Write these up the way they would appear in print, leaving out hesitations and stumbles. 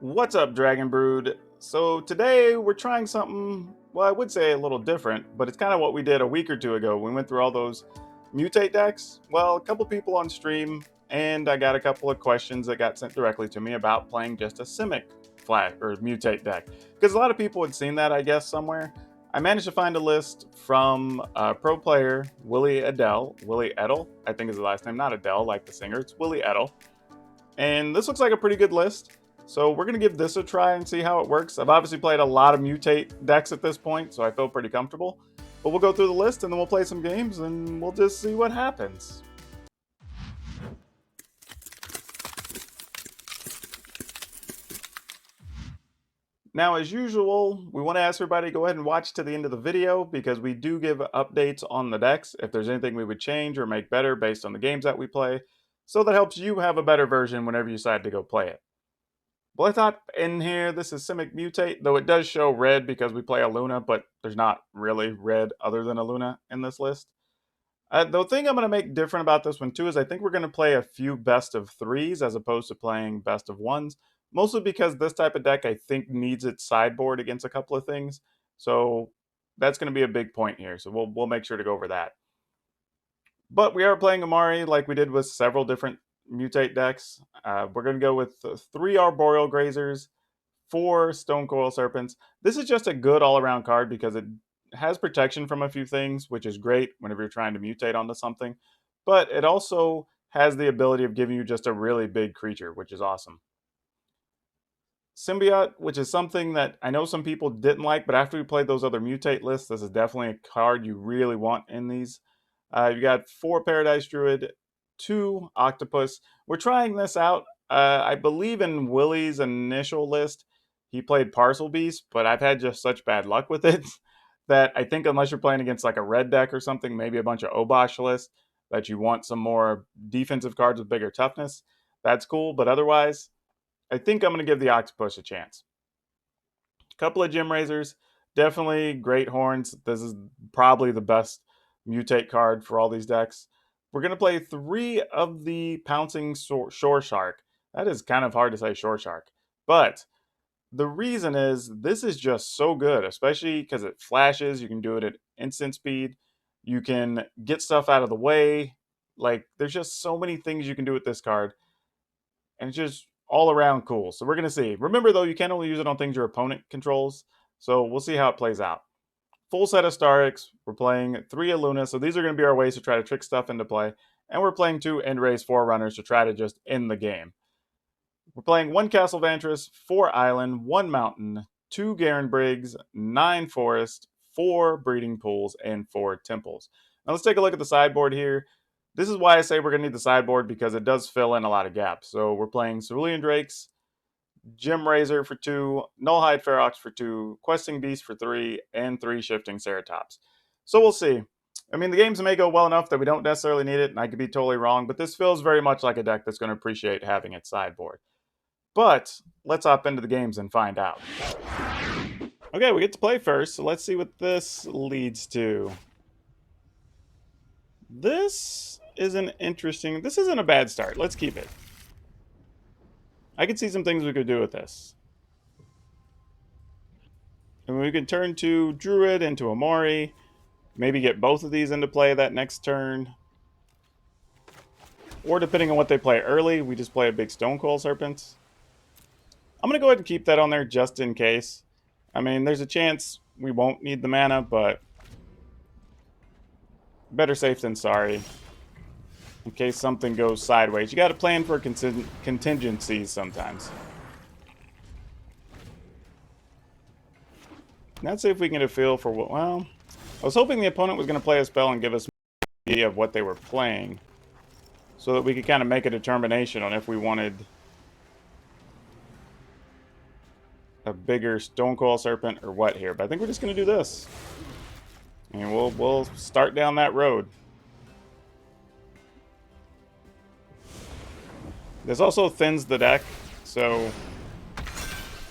What's up, Dragon Brood? So today we're trying something, well, I would say a little different, but it's kind of what we did a week or two ago. We went through all those mutate decks. Well, a couple people on stream, and I got a couple of questions that got sent directly to me about playing just a SIMIC flag or mutate deck. Because a lot of people had seen that, I guess, somewhere. I managed to find a list from a pro player, Willy Edel. Willy Edel, I think is the last name, not Adele like the singer, it's Willy Edel. And this looks like a pretty good list. So we're going to give this a try and see how it works. I've obviously played a lot of mutate decks at this point, so I feel pretty comfortable. But we'll go through the list and then we'll play some games and we'll just see what happens. Now, as usual, we want to ask everybody to go ahead and watch to the end of the video because we do give updates on the decks if there's anything we would change or make better based on the games that we play. So that helps you have a better version whenever you decide to go play it. Well, I thought in here, this is SIMIC MUTATE, though it does show red because we play a Luna, but there's not really red other than a Luna in this list. The thing I'm going to make different about this one, too, is I think we're going to play a few best of threes as opposed to playing best of ones, mostly because this type of deck, I think, needs its sideboard against a couple of things. So that's going to be a big point here, so we'll make sure to go over that. But we are playing Amari like we did with several different mutate decks. We're going to go with 3 Arboreal Grazers, 4 Stone Coil Serpents. This is just a good all-around card because it has protection from a few things, which is great whenever you're trying to mutate onto something. But it also has the ability of giving you just a really big creature, which is awesome. Symbiote, which is something that I know some people didn't like, but after we played those other mutate lists, this is definitely a card you really want in these. You got 4 Paradise Druid, 2 Octopus. We're trying this out. I believe in Willy's initial list, he played Parcel Beast, but I've had just such bad luck with it that I think unless you're playing against like a red deck or something, maybe a bunch of oblige lists, that you want some more defensive cards with bigger toughness, that's cool. But otherwise, I think I'm going to give the Octopus a chance. A couple of Gem Razors, definitely great horns. This is probably the best mutate card for all these decks. We're going to play 3 of the Pouncing Shore Shark. That is kind of hard to say Shore Shark. But the reason is this is just so good, especially because it flashes. You can do it at instant speed. You can get stuff out of the way. Like, there's just so many things you can do with this card. And it's just all around cool. So we're going to see. Remember, though, you can only use it on things your opponent controls. So we'll see how it plays out. Full set of Starix. We're playing 3 Luna, so these are going to be our ways to try to trick stuff into play. And we're playing 2 Endrace Forerunners to try to just end the game. We're playing 1 Castle Vantress, 4 Island, 1 Mountain, 2 Garen Briggs, 9 Forest, 4 Breeding Pools, and 4 Temples. Now let's take a look at the sideboard here. This is why I say we're going to need the sideboard, because it does fill in a lot of gaps. So we're playing Cerulean Drakes, Gem Razor for 2, Nullhide Ferox for 2, Questing Beast for 3, and 3 Shifting Ceratops. So we'll see. I mean, the games may go well enough that we don't necessarily need it, and I could be totally wrong, but this feels very much like a deck that's going to appreciate having its sideboard. But let's hop into the games and find out. Okay, we get to play first, so let's see what this leads to. This isn't a bad start. Let's keep it. I could see some things we could do with this. And we could turn to Druid into Amari. Maybe get both of these into play that next turn. Or depending on what they play early, we just play a big Stone Coil Serpent. I'm going to go ahead and keep that on there just in case. I mean, there's a chance we won't need the mana, but better safe than sorry. In case something goes sideways. You got to plan for contingencies sometimes. Now let's see if we can get a feel for what... Well, I was hoping the opponent was going to play a spell and give us an idea of what they were playing, so that we could kind of make a determination on if we wanted a bigger Stone Coil Serpent or what here. But I think we're just going to do this. And we'll start down that road. This also thins the deck, so,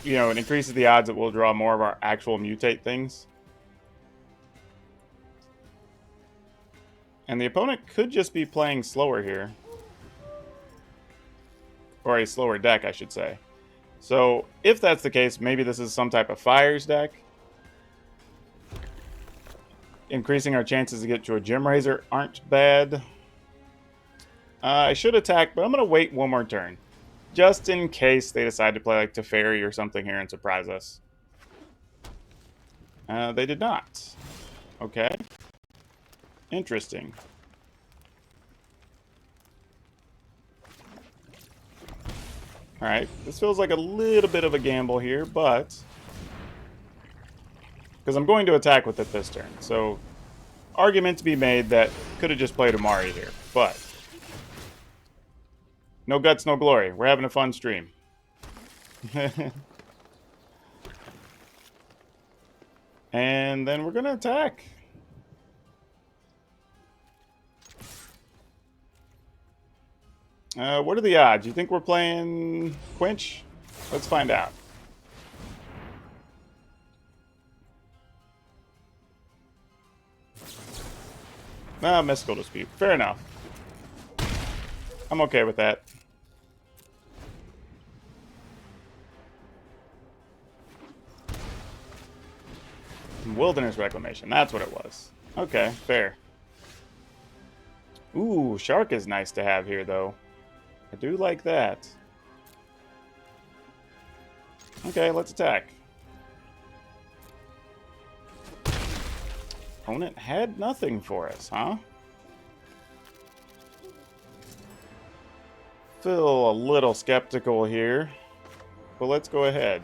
you know, it increases the odds that we'll draw more of our actual mutate things. And the opponent could just be playing slower here. Or a slower deck, I should say. So if that's the case, maybe this is some type of fires deck. Increasing our chances to get to a Gem Razor aren't bad. I should attack, but I'm going to wait one more turn. Just in case they decide to play like Teferi or something here and surprise us. They did not. Okay. Interesting. Alright, this feels like a little bit of a gamble here, but... because I'm going to attack with it this turn, so... argument to be made that could have just played Amari here, but... no guts, no glory. We're having a fun stream. And then we're going to attack. What are the odds? You think we're playing Quench? Let's find out. Mystical Dispute. Fair enough. I'm okay with that. Wilderness Reclamation. That's what it was. Okay, fair. Ooh, Shark is nice to have here, though. I do like that. Okay, let's attack. Opponent had nothing for us, huh? Feel a little skeptical here, but let's go ahead.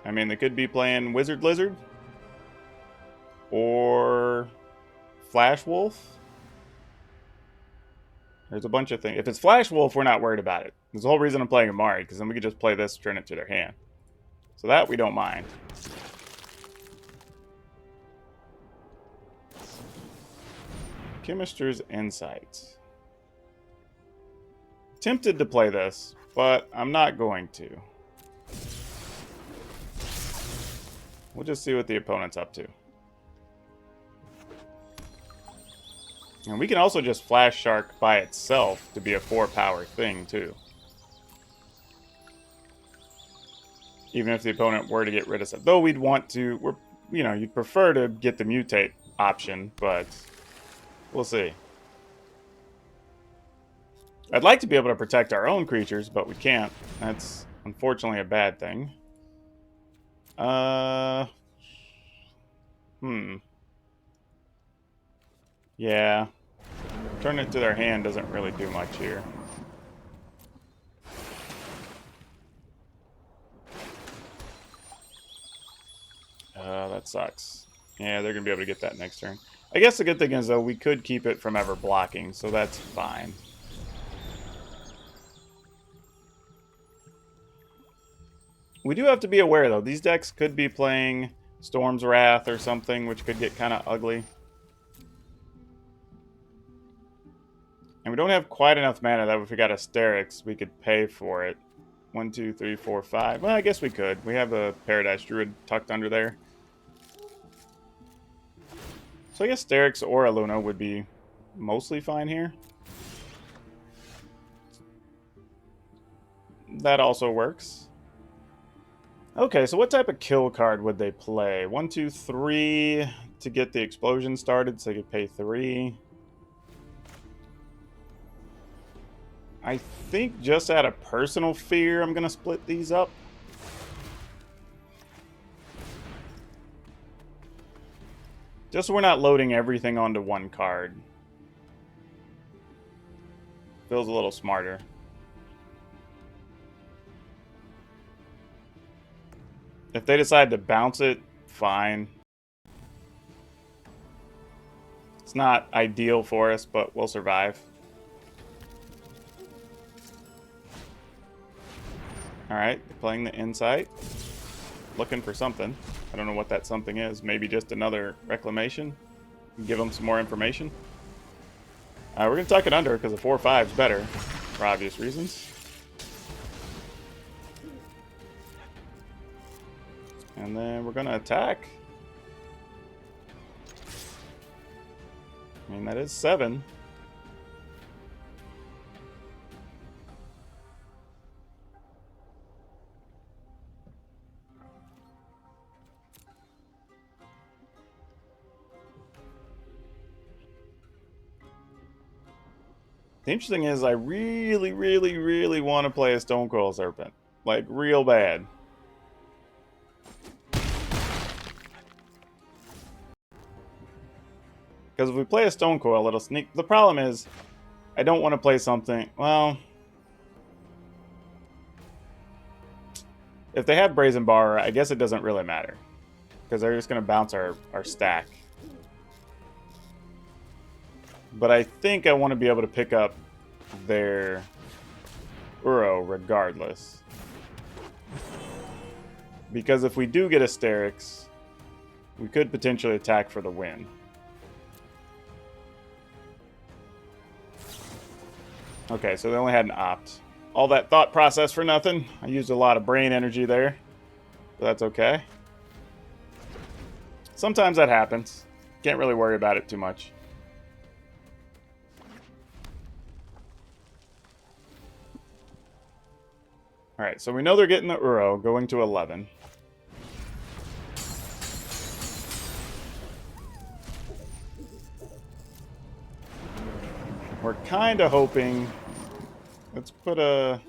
I mean, they could be playing Wizard Lizard or Flash Wolf. There's a bunch of things. If it's Flash Wolf, we're not worried about it. There's the whole reason I'm playing Amari, because then we could just play this, turn it to their hand. So that we don't mind. Chemister's Insight. Tempted to play this, but I'm not going to. We'll just see what the opponent's up to. And we can also just Flash Shark by itself to be a 4-power thing, too. Even if the opponent were to get rid of stuff. Though we'd want to, you'd prefer to get the Mutate option, but we'll see. I'd like to be able to protect our own creatures, but we can't. That's unfortunately a bad thing. Yeah. Turn it to their hand doesn't really do much here. That sucks. Yeah, they're going to be able to get that next turn. I guess the good thing is, though, we could keep it from ever blocking, so that's fine. We do have to be aware, though. These decks could be playing Storm's Wrath or something, which could get kind of ugly. And we don't have quite enough mana that if we got Asterix, we could pay for it. 1, 2, 3, 4, 5. Well, I guess we could. We have a Paradise Druid tucked under there. So I guess Asterix or a Luna would be mostly fine here. That also works. Okay, so what type of kill card would they play? 1, 2, 3 to get the explosion started so they could pay 3. I think just out of personal fear, I'm going to split these up. Just so we're not loading everything onto one card. Feels a little smarter. If they decide to bounce it, fine. It's not ideal for us, but we'll survive. Alright, playing the Insight. Looking for something. I don't know what that something is. Maybe just another Reclamation. Give them some more information. We're going to tuck it under because the 4/5 is better, for obvious reasons. And then we're going to attack. I mean, that is 7. The interesting is I really, really, really want to play a Stone Coil Serpent. Like, real bad. Because if we play a Stone Coil, it'll sneak... The problem is, I don't want to play something... Well... If they have Brazen Bar, I guess it doesn't really matter. Because they're just going to bounce our stack. But I think I want to be able to pick up their Uro regardless. Because if we do get Asterix, we could potentially attack for the win. Okay, so they only had an opt. All that thought process for nothing. I used a lot of brain energy there. But that's okay. Sometimes that happens. Can't really worry about it too much. Alright, so we know they're getting the Uro, going to 11. We're kind of hoping... Let's put a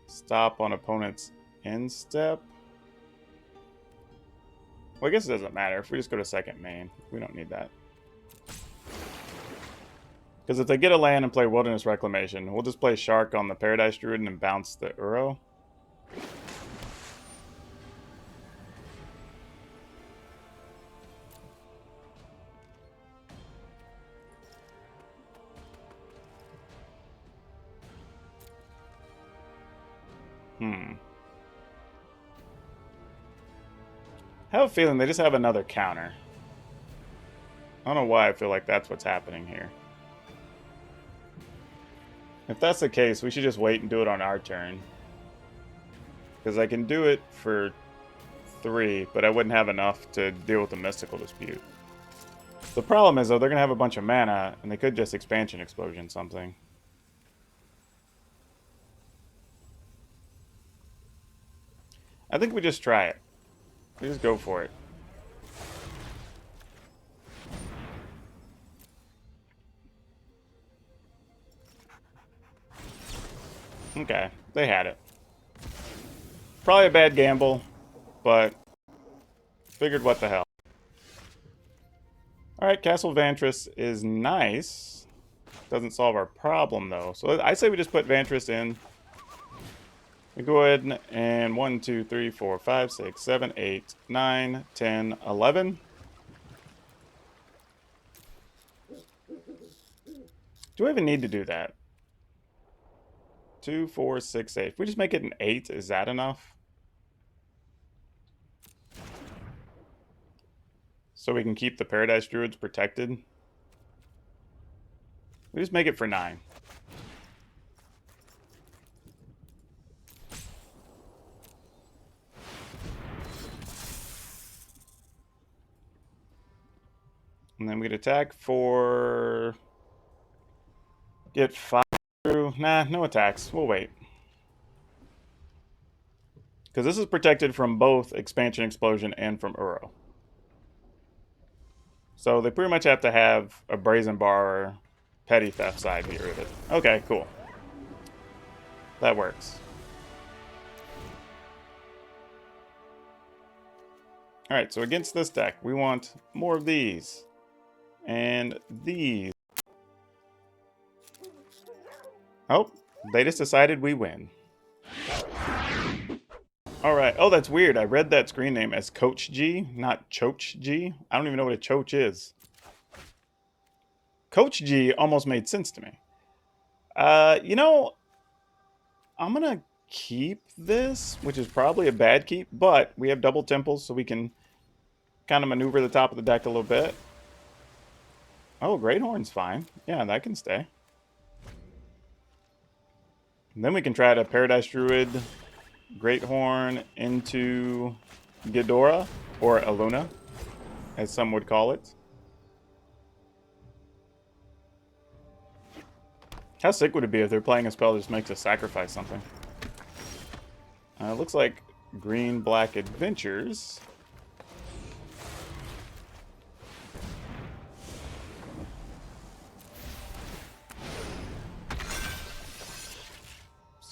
stop on opponent's end step. Well, I guess it doesn't matter. If we just go to second main, we don't need that. Because if they get a land and play Wilderness Reclamation, we'll just play Shark on the Paradise Druid and bounce the Uro. I have a feeling they just have another counter. I don't know why I feel like that's what's happening here. If that's the case, we should just wait and do it on our turn. Because I can do it for 3, but I wouldn't have enough to deal with the Mystical Dispute. The problem is, though, they're going to have a bunch of mana, and they could just Expansion Explosion something. I think we just try it. We just go for it. Okay, they had it. Probably a bad gamble, but figured what the hell. Alright, Castle Vantress is nice. Doesn't solve our problem, though. So I say we just put Vantress in. We go ahead and 1, 2, 3, 4, 5, 6, 7, 8, 9, 10, 11. Do I even need to do that? 2, 4, 6, 8. If we just make it an 8, is that enough? So we can keep the Paradise Druids protected? We just make it for 9. And then we could attack for... Get 5 through... Nah, no attacks. We'll wait. Because this is protected from both Expansion Explosion and from Uro. So they pretty much have to have a Brazen Bar or Petty Theft side to get rid of it. Okay, cool. That works. Alright, so against this deck, we want more of these. And these. Oh, they just decided we win. Alright, oh that's weird. I read that screen name as Coach G, not Choach G. I don't even know what a Choach is. Coach G almost made sense to me. You know, I'm gonna keep this, which is probably a bad keep, but we have double temples, so we can kind of maneuver the top of the deck a little bit. Oh, Great Horn's fine. Yeah, that can stay. And then we can try to Paradise Druid, Great Horn into Ghidorah, or Aluna, as some would call it. How sick would it be if they're playing a spell that just makes us sacrifice something? Looks like Green-Black Adventures.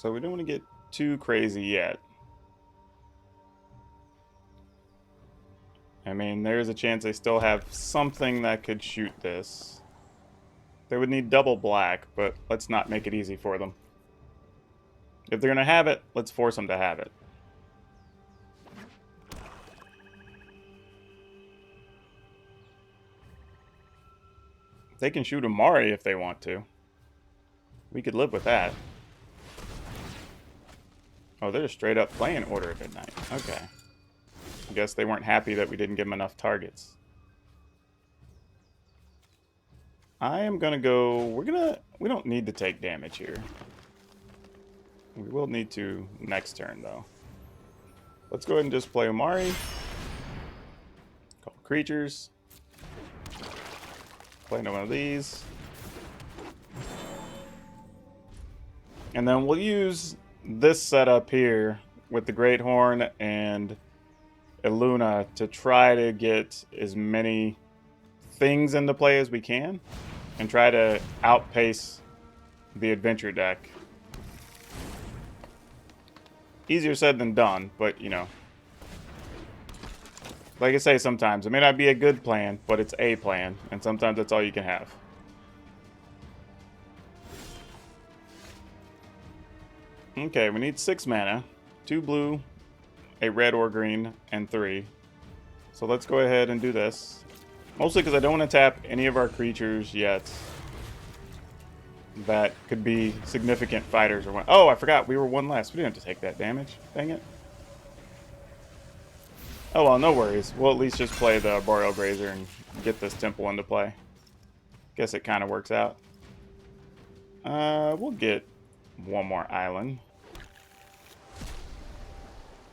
So we don't want to get too crazy yet. I mean, there's a chance they still have something that could shoot this. They would need double black, but let's not make it easy for them. If they're going to have it, let's force them to have it. They can shoot Amari if they want to. We could live with that. Oh, they're straight up playing Order of Midnight. Okay. I guess they weren't happy that we didn't give them enough targets. I am going to go... We don't need to take damage here. We will need to next turn, though. Let's go ahead and just play Omari. Couple creatures. Play one of these. And then we'll use this setup here with the Great Horn and Illuna to try to get as many things into play as we can and try to outpace the adventure deck. Easier said than done, but you know. Like I say sometimes, it may not be a good plan, but it's a plan, and sometimes that's all you can have. Okay, we need 6 mana, 2 blue, a red or green, and 3. So let's go ahead and do this. Mostly because I don't want to tap any of our creatures yet that could be significant fighters or one. Oh, I forgot, we were 1 less. We didn't have to take that damage. Dang it. Oh well, no worries. We'll at least just play the Arboreal Grazer and get this temple into play. Guess it kind of works out. We'll get 1 more island.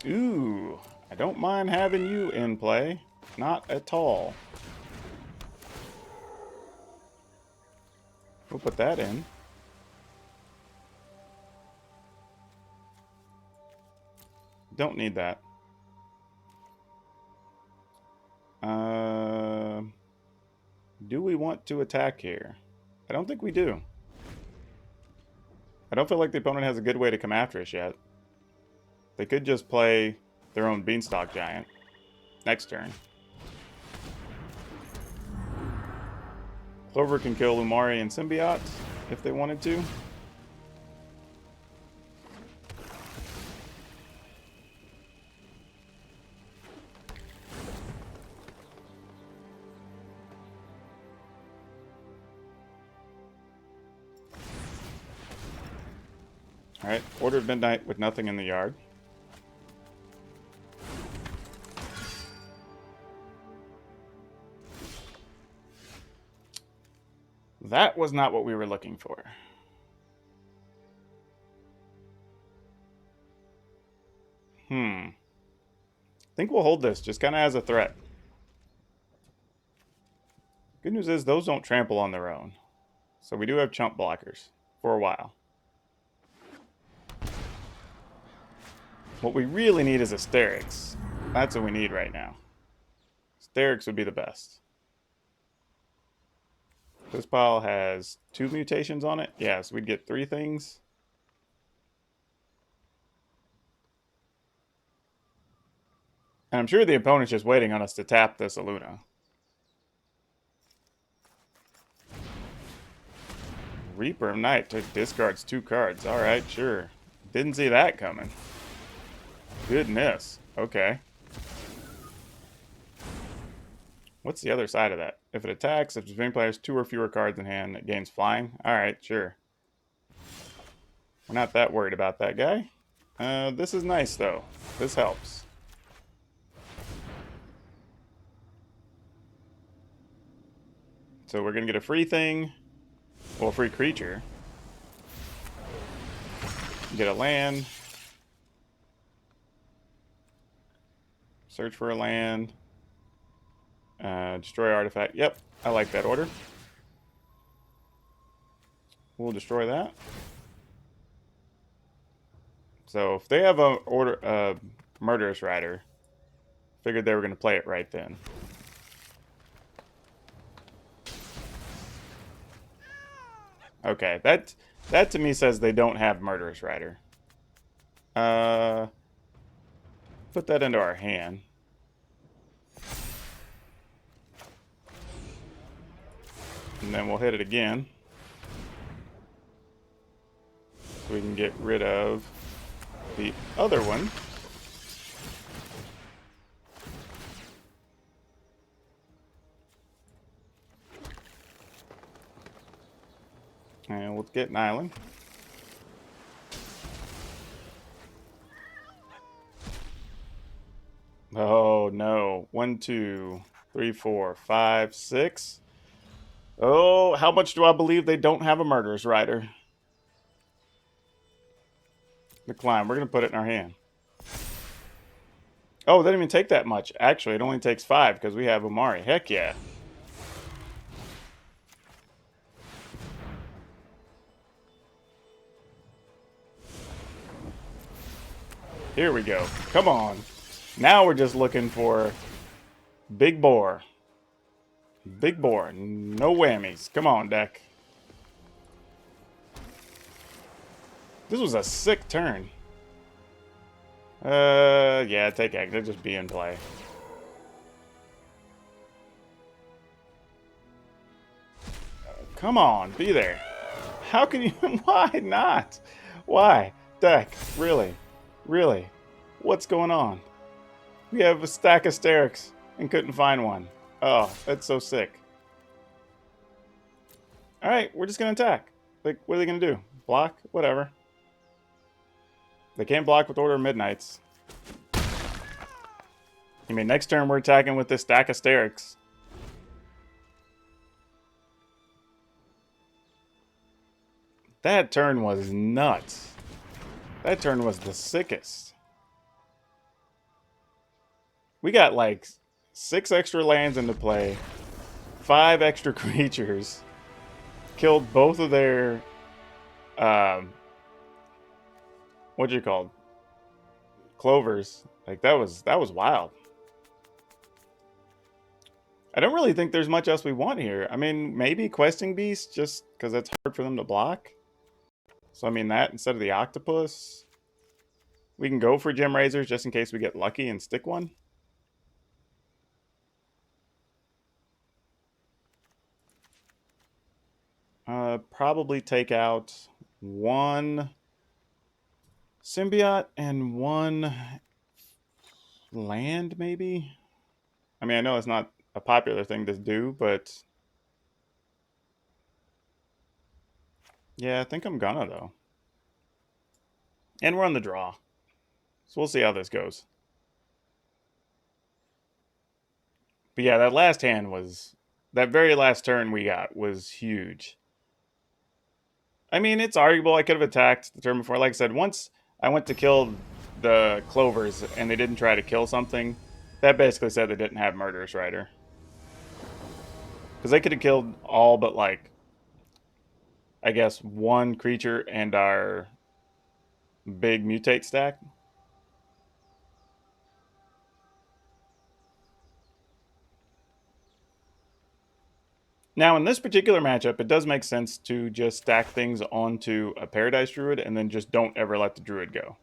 Ooh, I don't mind having you in play. Not at all. We'll put that in. Don't need that. Do we want to attack here? I don't think we do. I don't feel like the opponent has a good way to come after us yet. They could just play their own Beanstalk Giant next turn. Clover can kill Umari and Symbiote if they wanted to. Alright, Order of Midnight with nothing in the yard. That was not what we were looking for. I think we'll hold this, just kind of as a threat. Good news is those don't trample on their own. So we do have chump blockers for a while. What we really need is Asterix. That's what we need right now. Asterix would be the best. This pile has 2 mutations on it. Yeah, so we'd get 3 things. And I'm sure the opponent's just waiting on us to tap this Illuna. Reaper of Night discards 2 cards. Alright, sure. Didn't see that coming. Goodness. Okay. What's the other side of that? If it attacks, if the opponent player has 2 or fewer cards in hand, it gains flying. Alright, sure. We're not that worried about that guy. This is nice, though. This helps. So we're going to get a free thing. Well, a free creature. Get a land. Search for a land. Destroy artifact. Yep, I like that order. We'll destroy that. So if they have a Murderous Rider, figured they were going to play it right then. Okay, that to me says they don't have Murderous Rider. Put that into our hand. And then we'll hit it again. So we can get rid of the other one. And we'll get an island. Oh no. 1, 2, 3, 4, 5, 6. Oh, how much do I believe they don't have a Murderous Rider? Decline. We're going to put it in our hand. Oh, they didn't even take that much. Actually, it only takes 5 because we have Omari. Heck yeah. Here we go. Come on. Now we're just looking for big boar. Big boar. No whammies. Come on, deck. This was a sick turn. Yeah, take exit. Just be in play. Come on, be there. How can you? Why not? Why? Deck, really? Really? What's going on? We have a stack of Sterix and couldn't find one. Oh, that's so sick. Alright, we're just going to attack. Like, what are they going to do? Block? Whatever. They can't block with Order of Midnights. I mean, next turn we're attacking with this stack of Sterix. That turn was nuts. That turn was the sickest. We got like 6 extra lands into play, 5 extra creatures, killed both of their, what'd you call it? Clovers. Like that was wild. I don't really think there's much else we want here. I mean, maybe Questing Beast, just because it's hard for them to block. So I mean that instead of the Octopus. We can go for Gem Razors just in case we get lucky and stick one. Probably take out 1 Symbiote and 1 land, maybe? I mean, I know it's not a popular thing to do, but... yeah, I think I'm gonna, though. And we're on the draw. So we'll see how this goes. But yeah, that last hand was... that very last turn we got was huge. I mean, it's arguable. I could have attacked the turn before. Like I said, once I went to kill the Clovers and they didn't try to kill something, that basically said they didn't have Murderous Rider. Because they could have killed all but, like, I guess 1 creature and our big mutate stack. Now, in this particular matchup, it does make sense to just stack things onto a Paradise Druid and then just don't ever let the Druid go.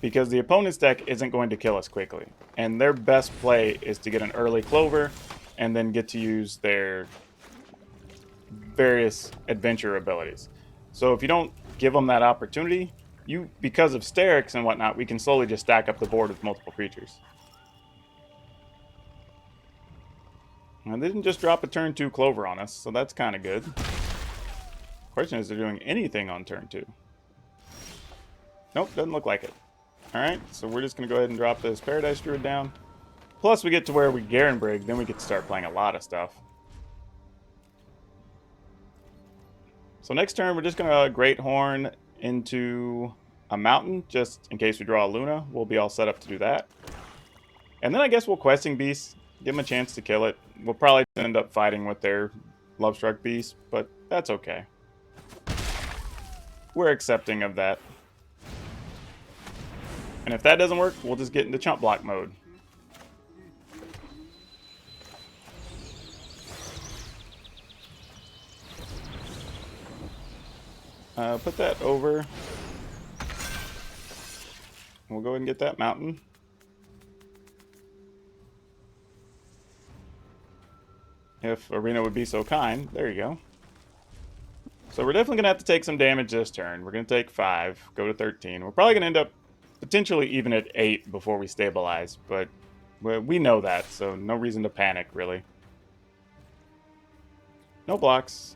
Because the opponent's deck isn't going to kill us quickly. And their best play is to get an early Clover and then get to use their various adventure abilities. So if you don't give them that opportunity, because of Sterix and whatnot, we can slowly just stack up the board with multiple creatures. And they didn't just drop a turn 2 Clover on us, so that's kind of good. Question is, they're doing anything on turn 2. Nope, doesn't look like it. Alright, so we're just going to go ahead and drop this Paradise Druid down. Plus, we get to where we Garen Brig, then we get to start playing a lot of stuff. So next turn, we're just going to Great Horn into a mountain, just in case we draw a Luna. We'll be all set up to do that. And then I guess we'll Questing Beast, give them a chance to kill it. We'll probably end up fighting with their Lovestruck Beast, but that's okay. We're accepting of that. And if that doesn't work, we'll just get into chump block mode. Put that over. We'll go ahead and get that mountain. If Arena would be so kind. There you go. So we're definitely going to have to take some damage this turn. We're going to take 5, go to 13. We're probably going to end up potentially even at 8 before we stabilize, but we know that, so no reason to panic, really. No blocks.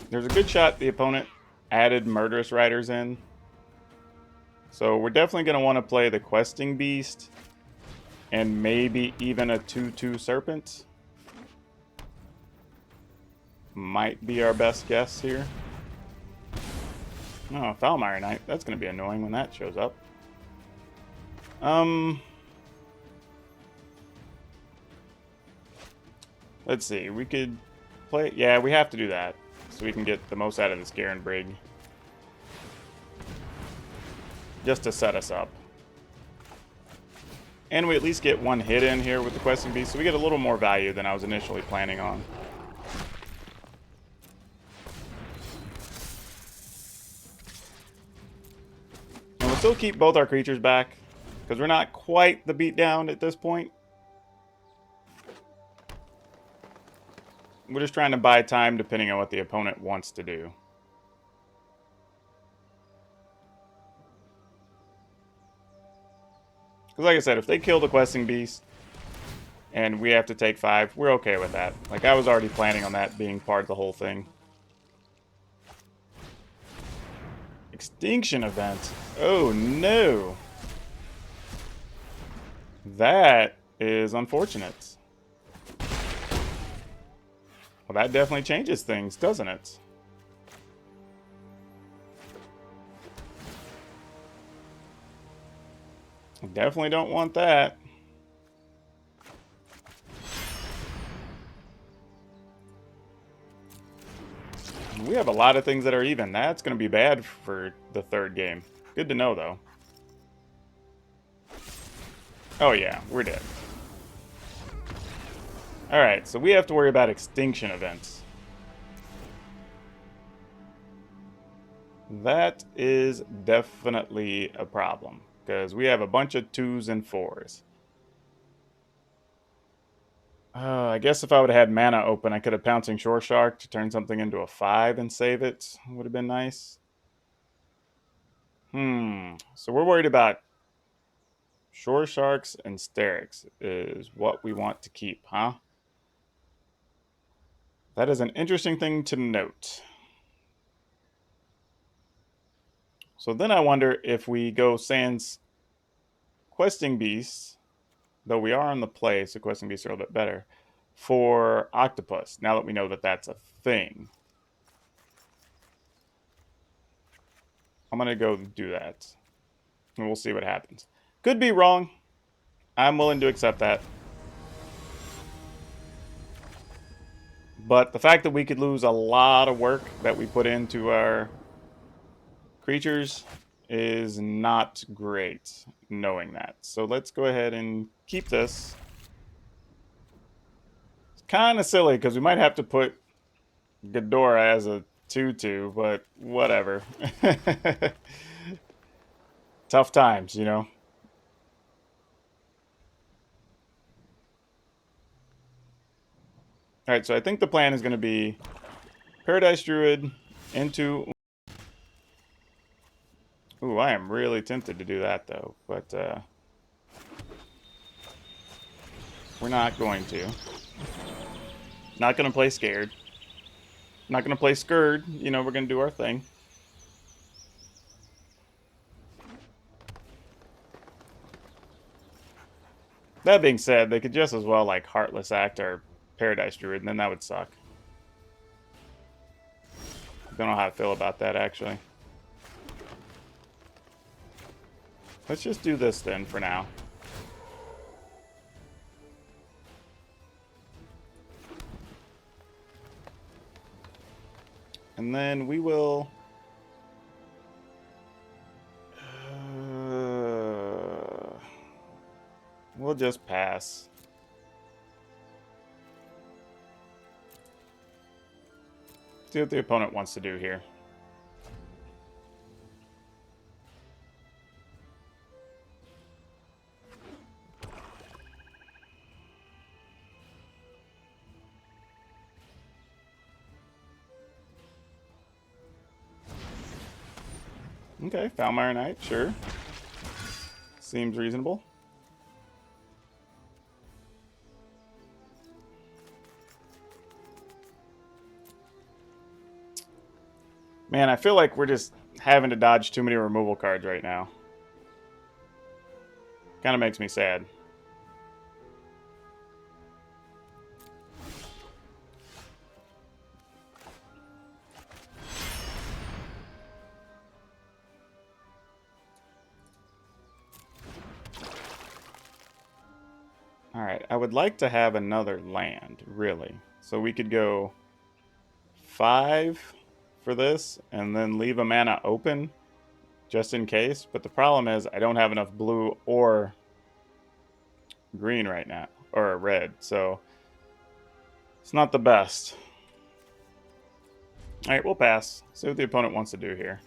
There's a good shot the opponent added Murderous Riders in. So we're definitely going to want to play the Questing Beast and maybe even a 2/2 Serpent. Might be our best guess here. Oh, Foulmire Knight. That's going to be annoying when that shows up. Let's see. We could play... Yeah, we have to do that so we can get the most out of this Garen Brig. Just to set us up. And we at least get one hit in here with the Questing Beast, so we get a little more value than I was initially planning on. And we'll still keep both our creatures back, because we're not quite the beatdown at this point. We're just trying to buy time depending on what the opponent wants to do. Because like I said, if they kill the Questing Beast and we have to take 5, we're okay with that. Like, I was already planning on that being part of the whole thing. Extinction event. Oh no. That is unfortunate. Well, that definitely changes things, doesn't it? Definitely don't want that. We have a lot of things that are even. That's going to be bad for the third game. Good to know, though. Oh, yeah. We're dead. Alright, so we have to worry about extinction events. That is definitely a problem, because we have a bunch of 2s and 4s. I guess if I would have had mana open, I could have Pouncing Shore Shark to turn something into a 5 and save it. Would have been nice. So we're worried about Shore Sharks and Sterix is what we want to keep, huh? That is an interesting thing to note. So then I wonder if we go sans Questing Beasts, though we are on the play, so Questing Beasts are a little bit better, for Octopus, now that we know that that's a thing. I'm going to go do that. And we'll see what happens. Could be wrong. I'm willing to accept that. But the fact that we could lose a lot of work that we put into our creatures is not great, knowing that. So let's go ahead and keep this. It's kind of silly, because we might have to put Ghidorah as a 2/2, but whatever. Tough times, you know. Alright, so I think the plan is going to be Paradise Druid into... Ooh, I am really tempted to do that, though. But, we're not going to. Not going to play scared. Not going to play scared. You know, we're going to do our thing. That being said, they could just as well, like, Heartless Act or Paradise Druid, and then that would suck. Don't know how I feel about that, actually. Let's just do this, then, for now. And then we will... we'll just pass. See what the opponent wants to do here. Okay, Foulmire Knight, sure. Seems reasonable. Man, I feel like we're just having to dodge too many removal cards right now. Kind of makes me sad. Alright, I would like to have another land, really. So we could go 5 for this, and then leave a mana open, just in case. But the problem is, I don't have enough blue or green right now, or red, so it's not the best. Alright, we'll pass. See what the opponent wants to do here.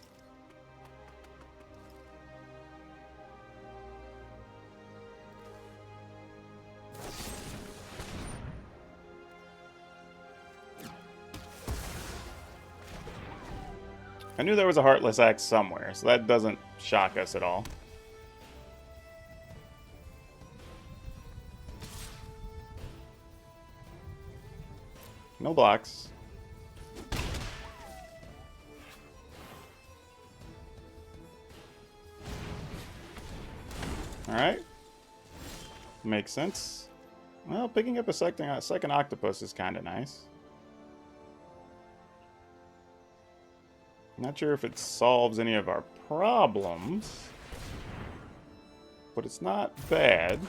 I knew there was a Heartless Axe somewhere, so that doesn't shock us at all. No blocks. Alright. Makes sense. Well, picking up a second octopus is kind of nice. Not sure if it solves any of our problems, but it's not bad.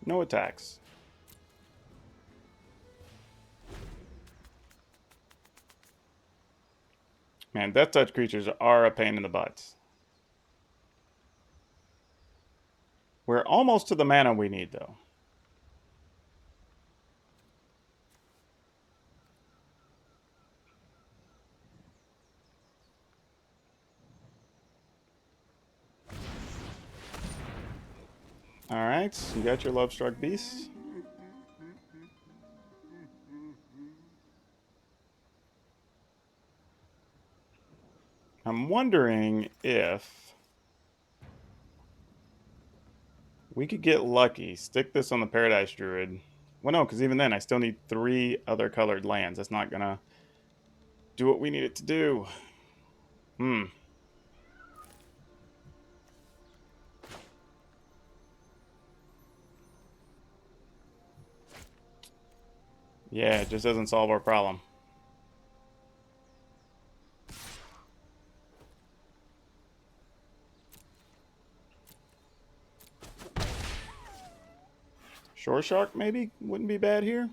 No attacks. Man, Death Touch creatures are a pain in the butt. We're almost to the mana we need, though. Alright, you got your Love-Struck Beast. I'm wondering if we could get lucky, stick this on the Paradise Druid. Well, no, because even then, I still need 3 other colored lands. That's not gonna do what we need it to do. Yeah, it just doesn't solve our problem. Shore Shark, maybe? Wouldn't be bad here.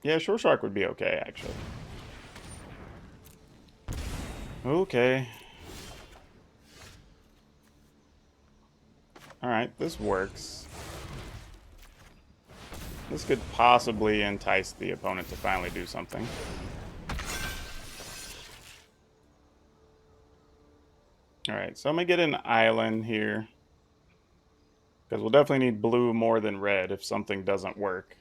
Yeah, Shore Shark would be okay, actually. Okay. Alright, this works. This could possibly entice the opponent to finally do something. Alright, so I'm going to get an island here. Because we'll definitely need blue more than red if something doesn't work.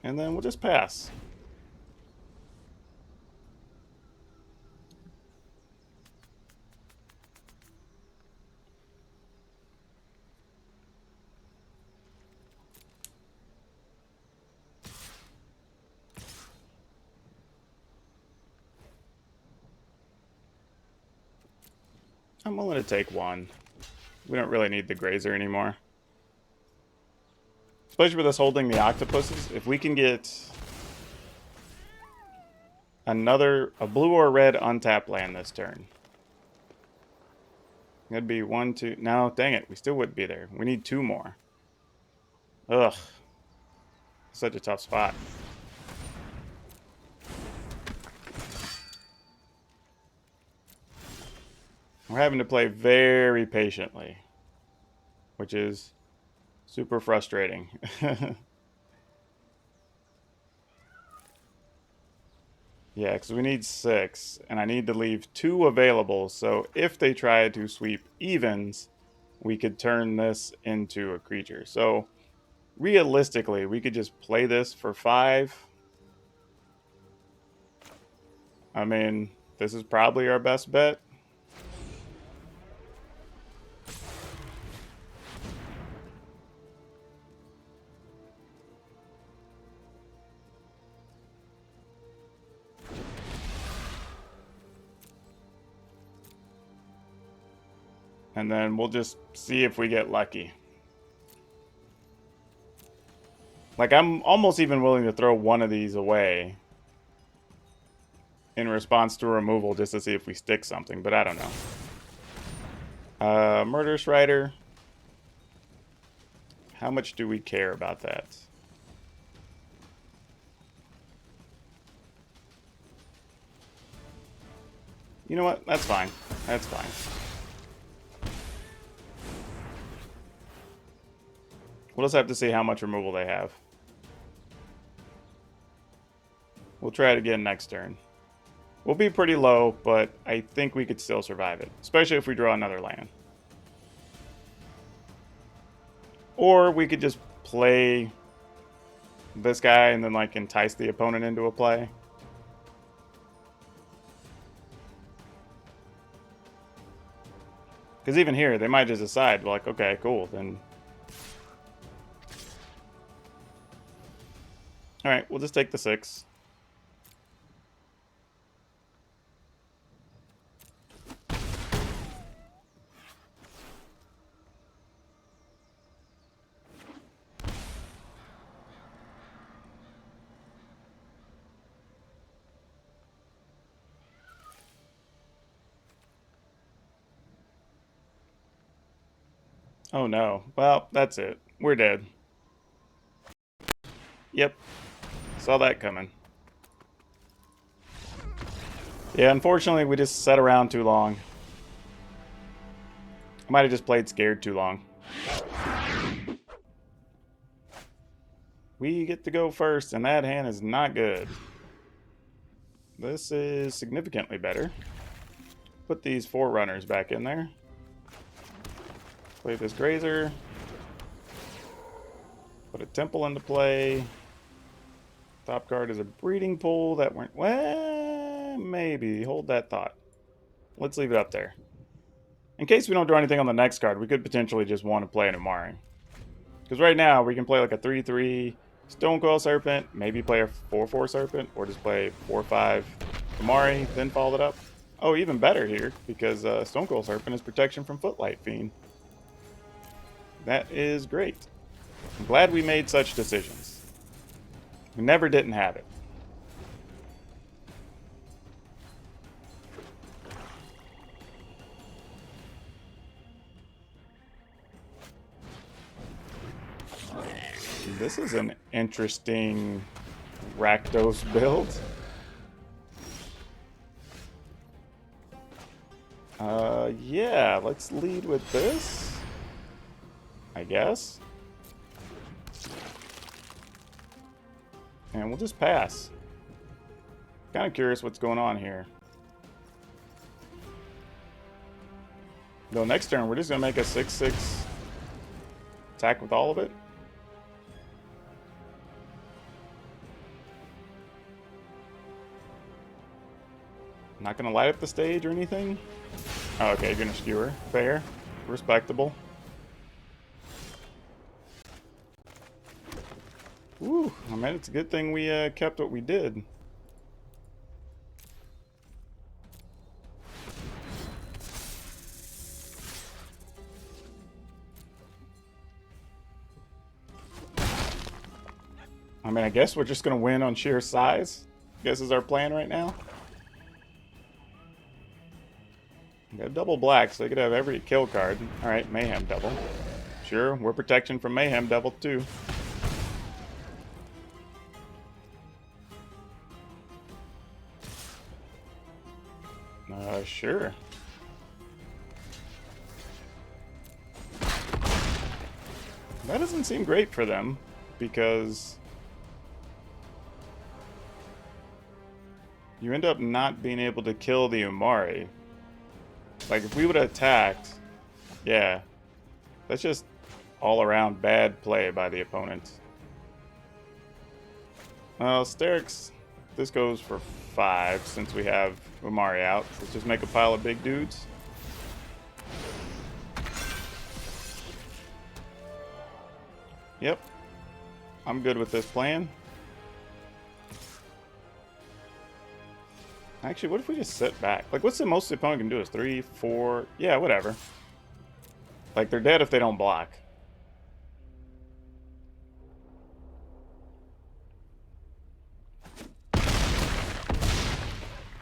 And then we'll just pass. I'm willing to take one. We don't really need the Grazer anymore. Especially with us holding the octopuses. If we can get a blue or red untapped land this turn. That'd be 1, 2. No, dang it. We still wouldn't be there. We need 2 more. Ugh. Such a tough spot. We're having to play very patiently, which is super frustrating. Yeah, because we need 6, and I need to leave 2 available, so if they try to sweep evens, we could turn this into a creature. So, realistically, we could just play this for 5. I mean, this is probably our best bet. And then we'll just see if we get lucky. Like, I'm almost even willing to throw one of these away in response to a removal just to see if we stick something, but I don't know. Murderous Rider. How much do we care about that? You know what? That's fine. That's fine. We'll just have to see how much removal they have. We'll try it again next turn. We'll be pretty low, but I think we could still survive it. Especially if we draw another land. Or we could just play this guy and then like entice the opponent into a play. Because even here, they might just decide, like, okay, cool, then... Alright, we'll just take the 6. Oh no. Well, that's it. We're dead. Yep. Saw that coming. Yeah, unfortunately, we just sat around too long. I might have just played scared too long. We get to go first, and that hand is not good. This is significantly better. Put these 4 runners back in there. Play this Grazer. Put a Temple into play. Top card is a Breeding Pool that went... Well, maybe. Hold that thought. Let's leave it up there. In case we don't draw anything on the next card, we could potentially just want to play an Amari. Because right now, we can play like a 3-3 Stonecoil Serpent, maybe play a 4-4 Serpent, or just play 4-5 Amari, then follow it up. Oh, even better here, because Stonecoil Serpent is protection from Footlight Fiend. That is great. I'm glad we made such decisions. We never didn't have it. This is an interesting Rakdos build. Yeah, let's lead with this, I guess. And we'll just pass. Kind of curious what's going on here. Though next turn, we're just going to make a 6-6 attack with all of it. Not going to light up the stage or anything. Oh, okay, you're going to skewer. Fair. Respectable. Woo, I mean, it's a good thing we kept what we did. I mean, I guess we're just going to win on sheer size. I guess is our plan right now. We got double black, so they could have every kill card. Alright, Mayhem Devil. Sure, we're protection from Mayhem Devil too. Sure. That doesn't seem great for them, because you end up not being able to kill the Umari. Like, if we would have attacked, yeah, that's just all around bad play by the opponent. Well, Sterix, this goes for 5 since we have Umari out. Let's just make a pile of big dudes. Yep, I'm good with this plan. Actually, what if we just sit back? Like, what's the most the opponent can do? Is 3, 4? Yeah, whatever. Like, they're dead if they don't block.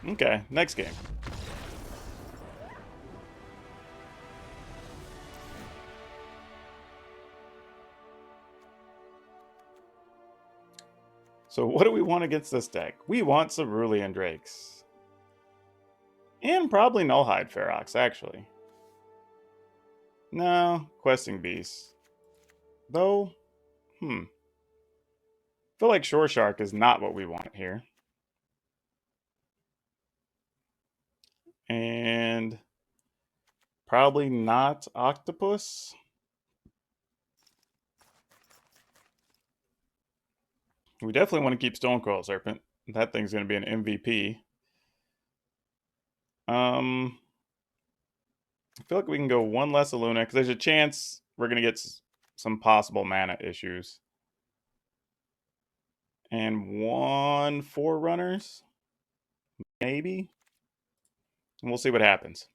Okay, next game. So what do we want against this deck? We want Cerulean Drakes. And probably Nullhide Ferox, actually. No, Questing Beasts. Though, I feel like Shore Shark is not what we want here. And probably not Octopus. We definitely want to keep Stonecoil Serpent. That thing's going to be an MVP. I feel like we can go one less Aluna, because there's a chance we're going to get some possible mana issues. And 1 Forerunners, maybe? And we'll see what happens.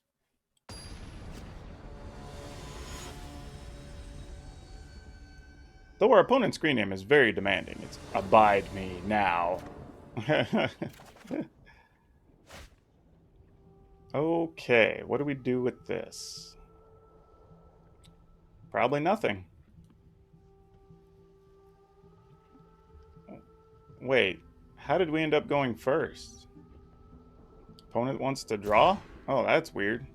Though our opponent's screen name is very demanding. It's Abide Me Now. Okay, what do we do with this? Probably nothing. Wait, how did we end up going first? Opponent wants to draw? Oh, that's weird.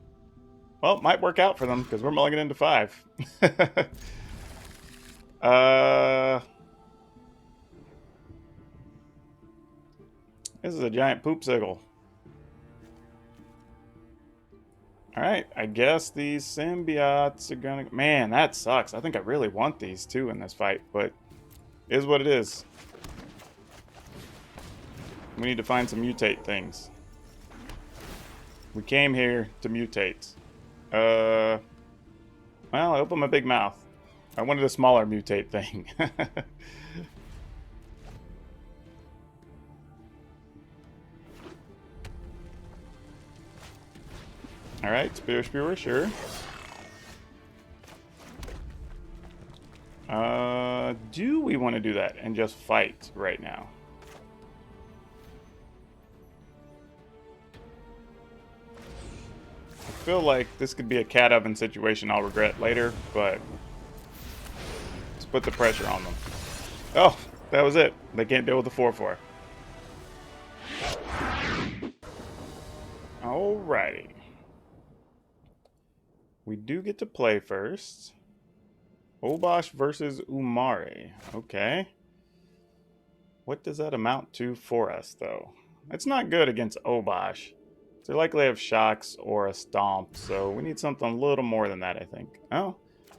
Well, it might work out for them, because we're mulling it into 5. This is a giant poop sickle. Alright, I guess these symbiotes are gonna... Man, that sucks. I think I really want these two in this fight, but it is what it is. We need to find some mutate things. We came here to mutate. Well, I opened my big mouth. I wanted a smaller mutate thing. Alright, Spewer, sure. Do we want to do that and just fight right now? I feel like this could be a cat oven situation I'll regret later, but let's put the pressure on them. Oh, that was it. They can't deal with the 4/4. Alrighty. We do get to play first. Oblige versus Umari. Okay. What does that amount to for us, though? It's not good against Oblige. They likely have shocks or a stomp, so we need something a little more than that, I think. Oh,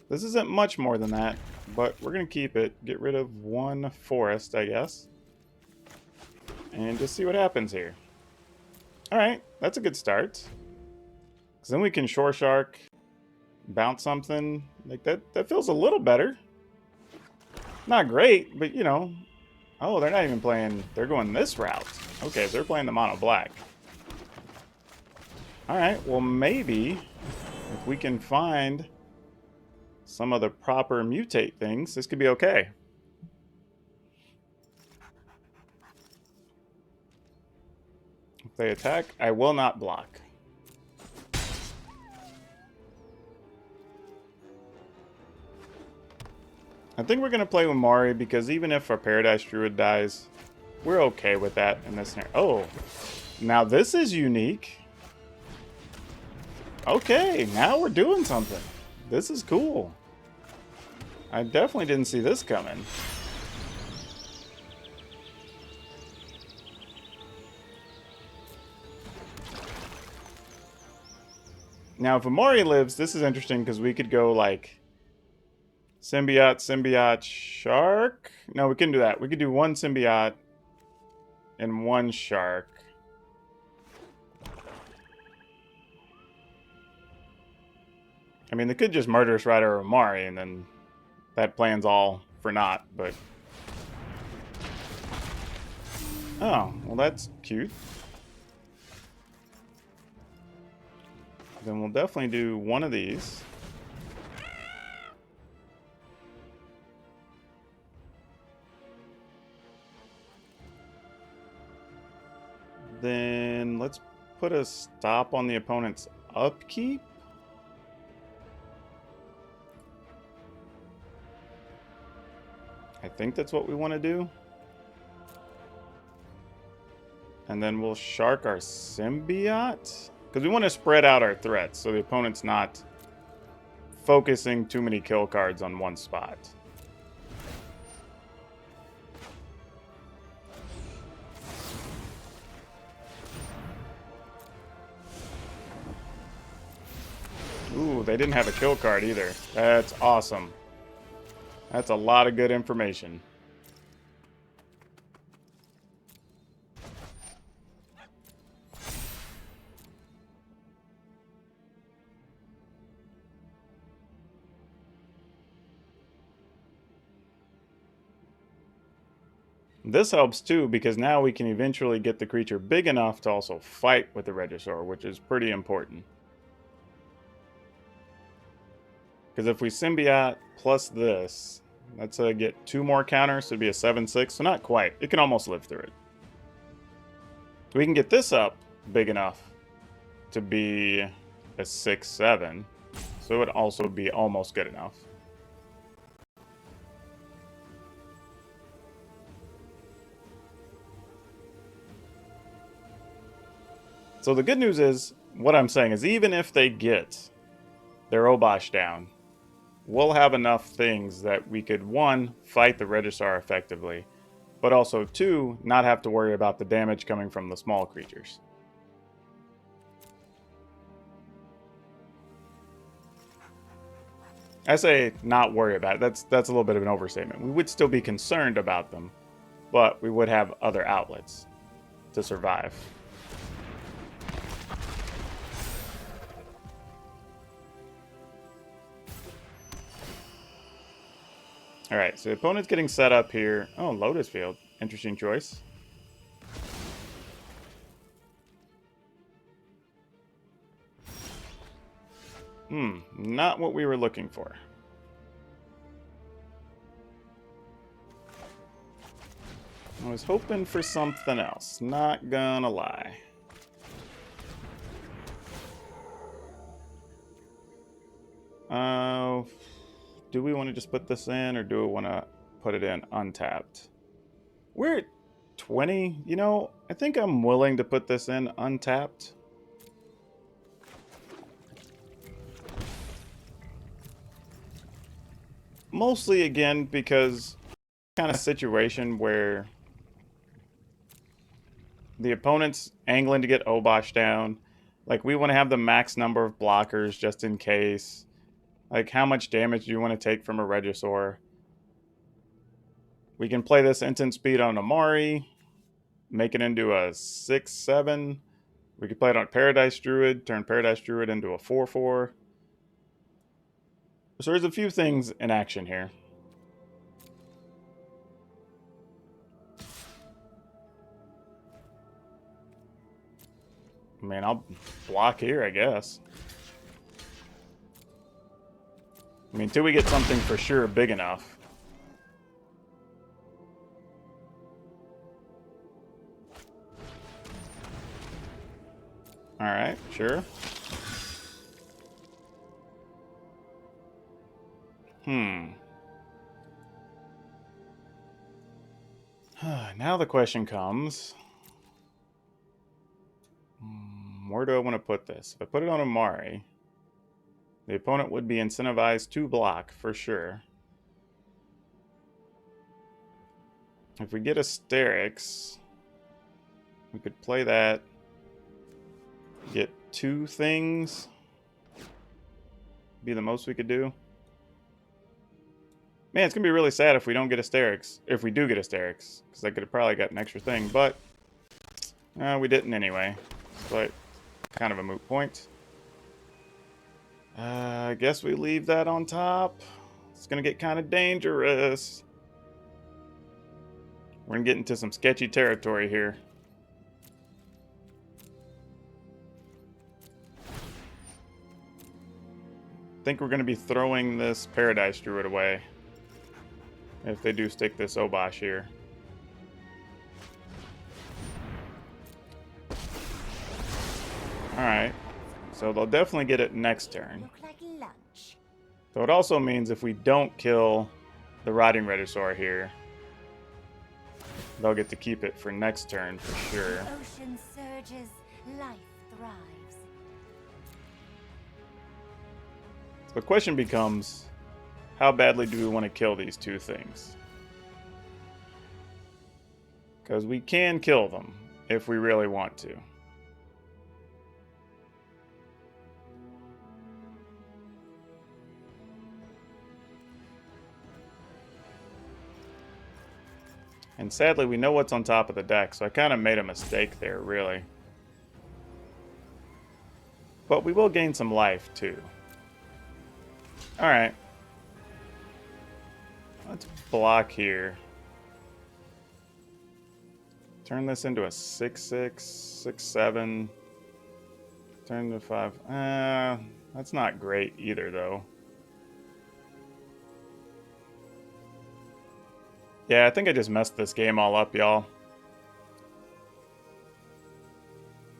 this isn't much more than that, but we're going to keep it. Get rid of 1 forest, I guess. And just see what happens here. Alright, that's a good start. Because then we can Shore Shark, bounce something. Like, that feels a little better. Not great, but, you know. Oh, they're not even playing... They're going this route. Okay, so they're playing the mono black. Alright, well maybe if we can find some of the proper mutate things, this could be okay. If they attack, I will not block. I think we're going to play with Mari because even if our Paradise Druid dies, we're okay with that in this scenario. Oh, now this is unique. Okay, now we're doing something. This is cool. I definitely didn't see this coming. Now, if Amari lives, this is interesting because we could go like symbiote, symbiote, shark. No, we couldn't do that. We could do one symbiote and one shark. I mean, they could just murder us right over Amari, and then that plan's all for naught, but... Oh, well that's cute. Then we'll definitely do one of these. Then let's put a stop on the opponent's upkeep. I think that's what we want to do. And then we'll shark our symbiote. Because we want to spread out our threats so the opponent's not focusing too many kill cards on one spot. Ooh, they didn't have a kill card either. That's awesome. That's a lot of good information. This helps too because now we can eventually get the creature big enough to also fight with the Regisaur, which is pretty important. Because if we symbiote plus this, that's get 2 more counters, so it'd be a 7/6, so not quite. It can almost live through it. We can get this up big enough to be a 6/7, so it would also be almost good enough. So the good news is, what I'm saying is even if they get their oblige down, we'll have enough things that we could, 1, fight the Regisaur effectively, but also 2, not have to worry about the damage coming from the small creatures. I say not worry about it. That's a little bit of an overstatement. We would still be concerned about them, but we would have other outlets to survive. Alright, so the opponent's getting set up here. Oh, Lotus Field. Interesting choice. Not what we were looking for. I was hoping for something else, not gonna lie. Do we want to just put this in, or do we want to put it in untapped? We're at 20. You know, I think I'm willing to put this in untapped. Mostly, again, because kind of situation where the opponent's angling to get oblige down. Like, we want to have the max number of blockers just in case. Like, how much damage do you want to take from a Regisaur? We can play this instant speed on Amari, make it into a 6/7. We could play it on Paradise Druid, turn Paradise Druid into a 4/4. So there's a few things in action here. I mean, I'll block here, I guess. I mean, until we get something for sure big enough. Alright, sure. Now the question comes, where do I want to put this? If I put it on Amari, the opponent would be incentivized to block for sure. If we get Asterix, we could play that, get 2 things. be the most we could do. Man, it's going to be really sad if we don't get Asterix. If we do get Asterix. Because I could have probably got an extra thing. But we didn't anyway. But kind of a moot point. I guess we leave that on top. It's going to get kind of dangerous. We're going to get into some sketchy territory here. I think we're going to be throwing this Paradise Druid away. If they do stick this oblige here. Alright. So they'll definitely get it next turn. So it also means if we don't kill the Rotting Regisaur here, they'll get to keep it for next turn for sure. Ocean surges, life thrives. So the question becomes, how badly do we want to kill these two things? Because we can kill them if we really want to. And sadly, we know what's on top of the deck, so I kind of made a mistake there, really. But we will gain some life, too. Alright. Let's block here. Turn this into a 6/6, 6/7. Turn to 5. That's not great either, though. Yeah, I think I just messed this game all up, y'all.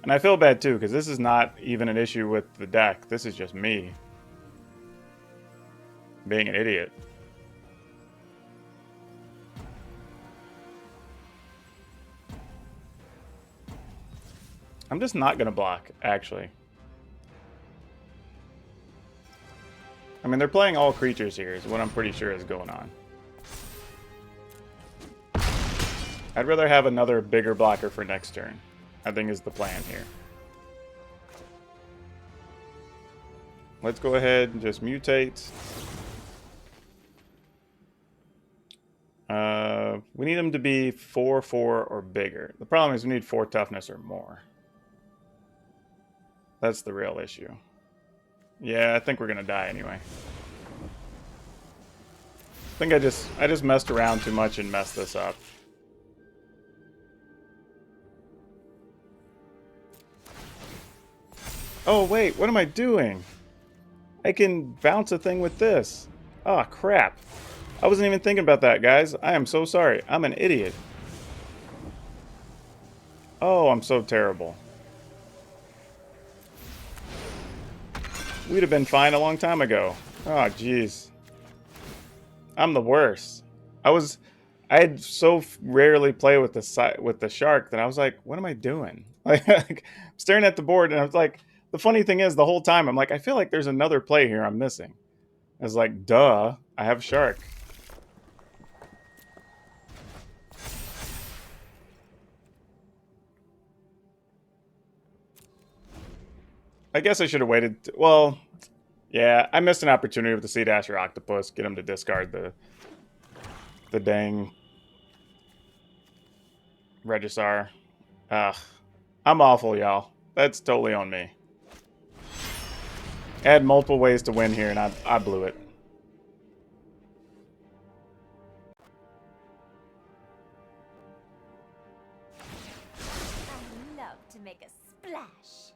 And I feel bad, too, because this is not even an issue with the deck. This is just me being an idiot. I'm just not going to block, actually. I mean, they're playing all creatures here, is what I'm pretty sure is going on. I'd rather have another bigger blocker for next turn, I think is the plan here. Let's go ahead and just mutate. We need them to be 4/4 or bigger. The problem is we need 4 toughness or more. That's the real issue. Yeah, I think we're gonna die anyway. I think I just messed around too much and messed this up. Oh wait, what am I doing? I can bounce a thing with this. Oh crap. I wasn't even thinking about that, guys. I am so sorry. I'm an idiot. Oh, I'm so terrible. We'd have been fine a long time ago. Oh, jeez. I'm the worst. I'd so rarely play with the shark that I was like, what am I doing? Like, staring at the board, and I was like, the funny thing is, the whole time, I'm like, I feel like there's another play here I'm missing. I was like, duh, I have shark. I guess I should have waited. Well, yeah, I missed an opportunity with the Sea Dasher Octopus. Get him to discard the dang Regisaur. Ugh. I'm awful, y'all. That's totally on me. I had multiple ways to win here, and I blew it. I love to make a splash.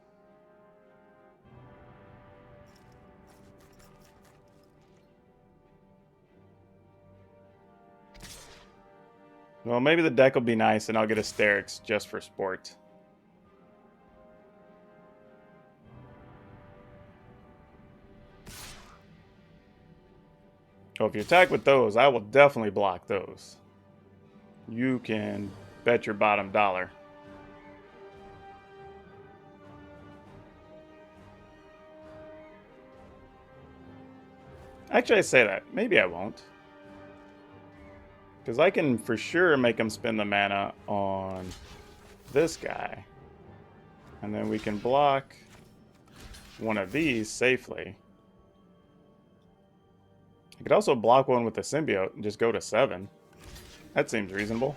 Well, maybe the deck will be nice, and I'll get Asterix just for sport. Oh, if you attack with those, I will definitely block those. You can bet your bottom dollar. Actually, I say that. Maybe I won't. Because I can for sure make him spend the mana on this guy. And then we can block one of these safely. You could also block one with the symbiote and just go to 7. That seems reasonable.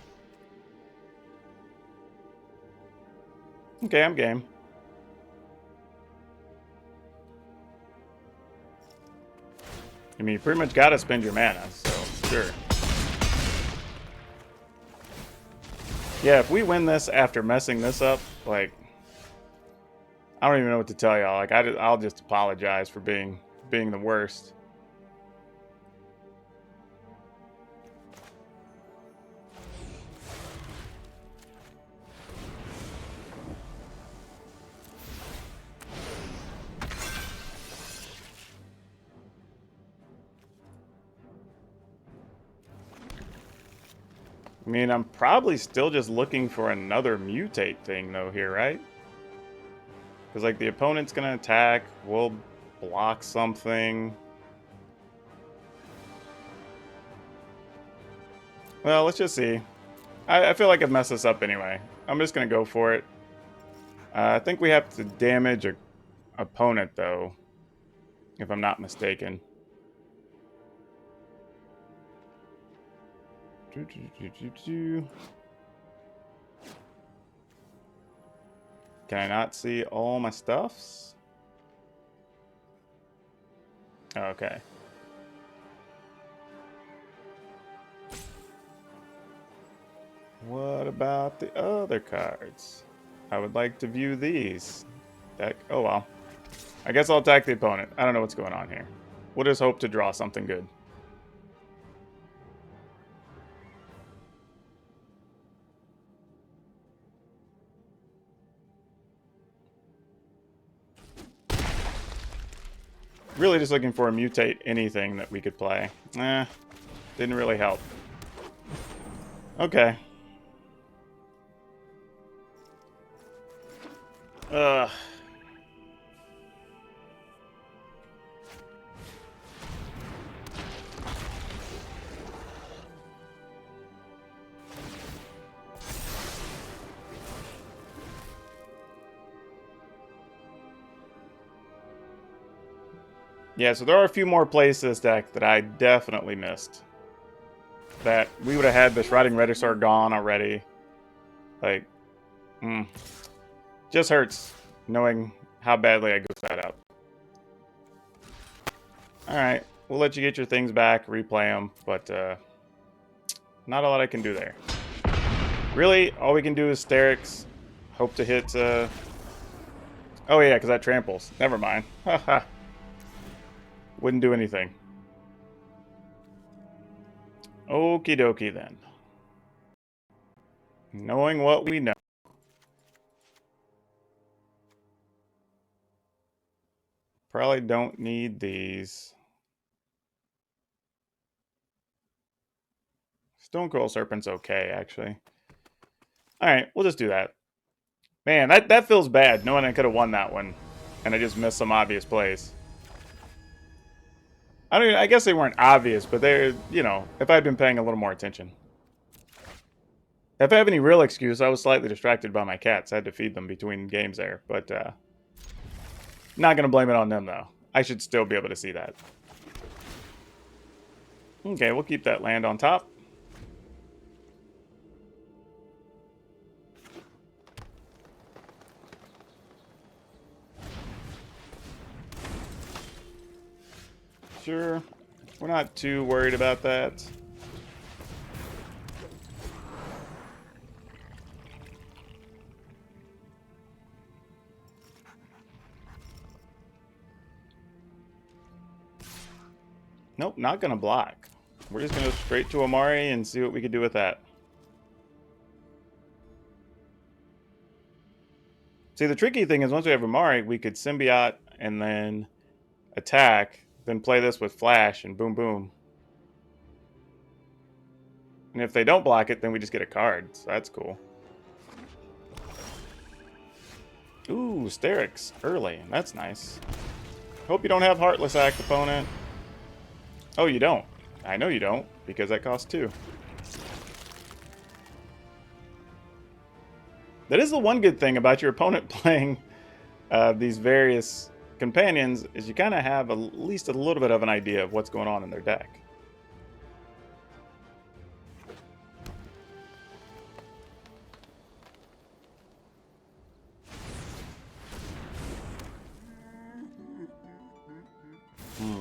Okay, I'm game. I mean, you pretty much gotta spend your mana, so sure. Yeah, if we win this after messing this up, like, I don't even know what to tell y'all. Like, I'll just apologize for being the worst. I mean, I'm probably still just looking for another mutate thing, though, here, right? Because, like, the opponent's going to attack. We'll block something. Well, let's just see. I feel like I've messed this up anyway. I'm just going to go for it. I think we have to damage an opponent, though, if I'm not mistaken. Can I not see all my stuffs? Okay. What about the other cards? I would like to view these. Oh well. I guess I'll attack the opponent. I don't know what's going on here. We'll just hope to draw something good. Really just looking for a mutate anything that we could play. Didn't really help. Okay. Yeah, so there are a few more plays to this deck that I definitely missed. That we would have had this Riding Regisaur gone already. Like, just hurts knowing how badly I goofed that up. Alright, we'll let you get your things back, replay them, but not a lot I can do there. Really, all we can do is Sterix. Hope to hit... Oh yeah, because that tramples. Never mind. Haha. Wouldn't do anything. Okie dokie then. Knowing what we know. Probably don't need these. Stonecoil Serpent's okay, actually. Alright, we'll just do that. Man, that feels bad, knowing I could have won that one. And I just missed some obvious plays. I guess they weren't obvious, but they're, you know, if I'd been paying a little more attention. If I have any real excuse, I was slightly distracted by my cats. I had to feed them between games there, but not going to blame it on them, though. I should still be able to see that. Okay, we'll keep that land on top. Sure. We're not too worried about that. Nope, not going to block. We're just going to go straight to Amari and see what we can do with that. See, the tricky thing is once we have Amari, we could symbiote and then attack, then play this with Flash and boom, boom. And if they don't block it, then we just get a card. So that's cool. Ooh, Sterix early. That's nice. Hope you don't have Heartless Act, opponent. Oh, you don't. I know you don't, because that costs 2. That is the one good thing about your opponent playing these various companions is you kind of have at least a little bit of an idea of what's going on in their deck.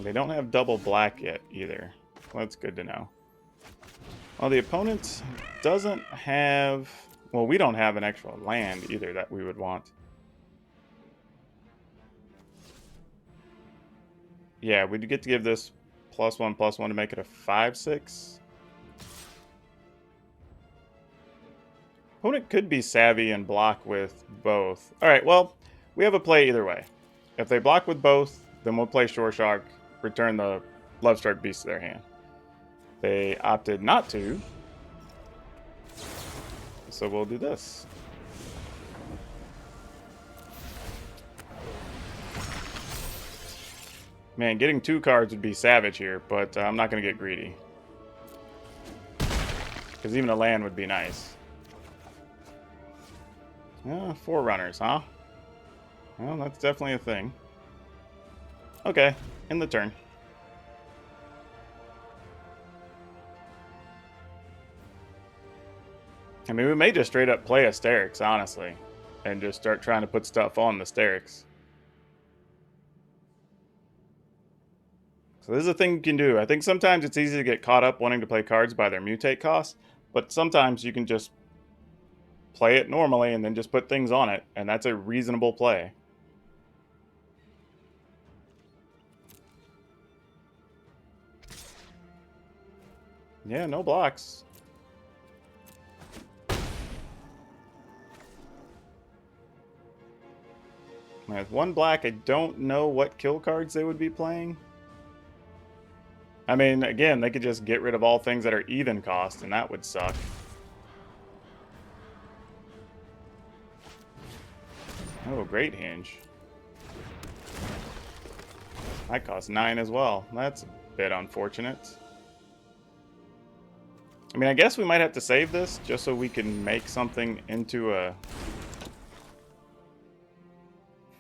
They don't have double black yet either. Well, that's good to know. Well, the opponent doesn't have... Well, we don't have an actual land either that we would want. Yeah, we'd get to give this +1/+1 to make it a 5/6. Opponent could be savvy and block with both. Alright, well, we have a play either way. If they block with both, then we'll play Shore Shark, return the Lovestruck Beast to their hand. They opted not to, so we'll do this. Man, getting 2 cards would be savage here, but I'm not going to get greedy. Because even a land would be nice. 4 runners, huh? Well, that's definitely a thing. Okay, end the turn. I mean, we may just straight up play Asterix, honestly. And just start trying to put stuff on the Asterix. So this is a thing you can do. I think sometimes it's easy to get caught up wanting to play cards by their mutate cost, but sometimes you can just play it normally and then just put things on it, and that's a reasonable play. Yeah, no blocks. With 1 black, I don't know what kill cards they would be playing. I mean, again, they could just get rid of all things that are even cost, and that would suck. Oh, great hinge. That costs 9 as well. That's a bit unfortunate. I mean, I guess we might have to save this just so we can make something into a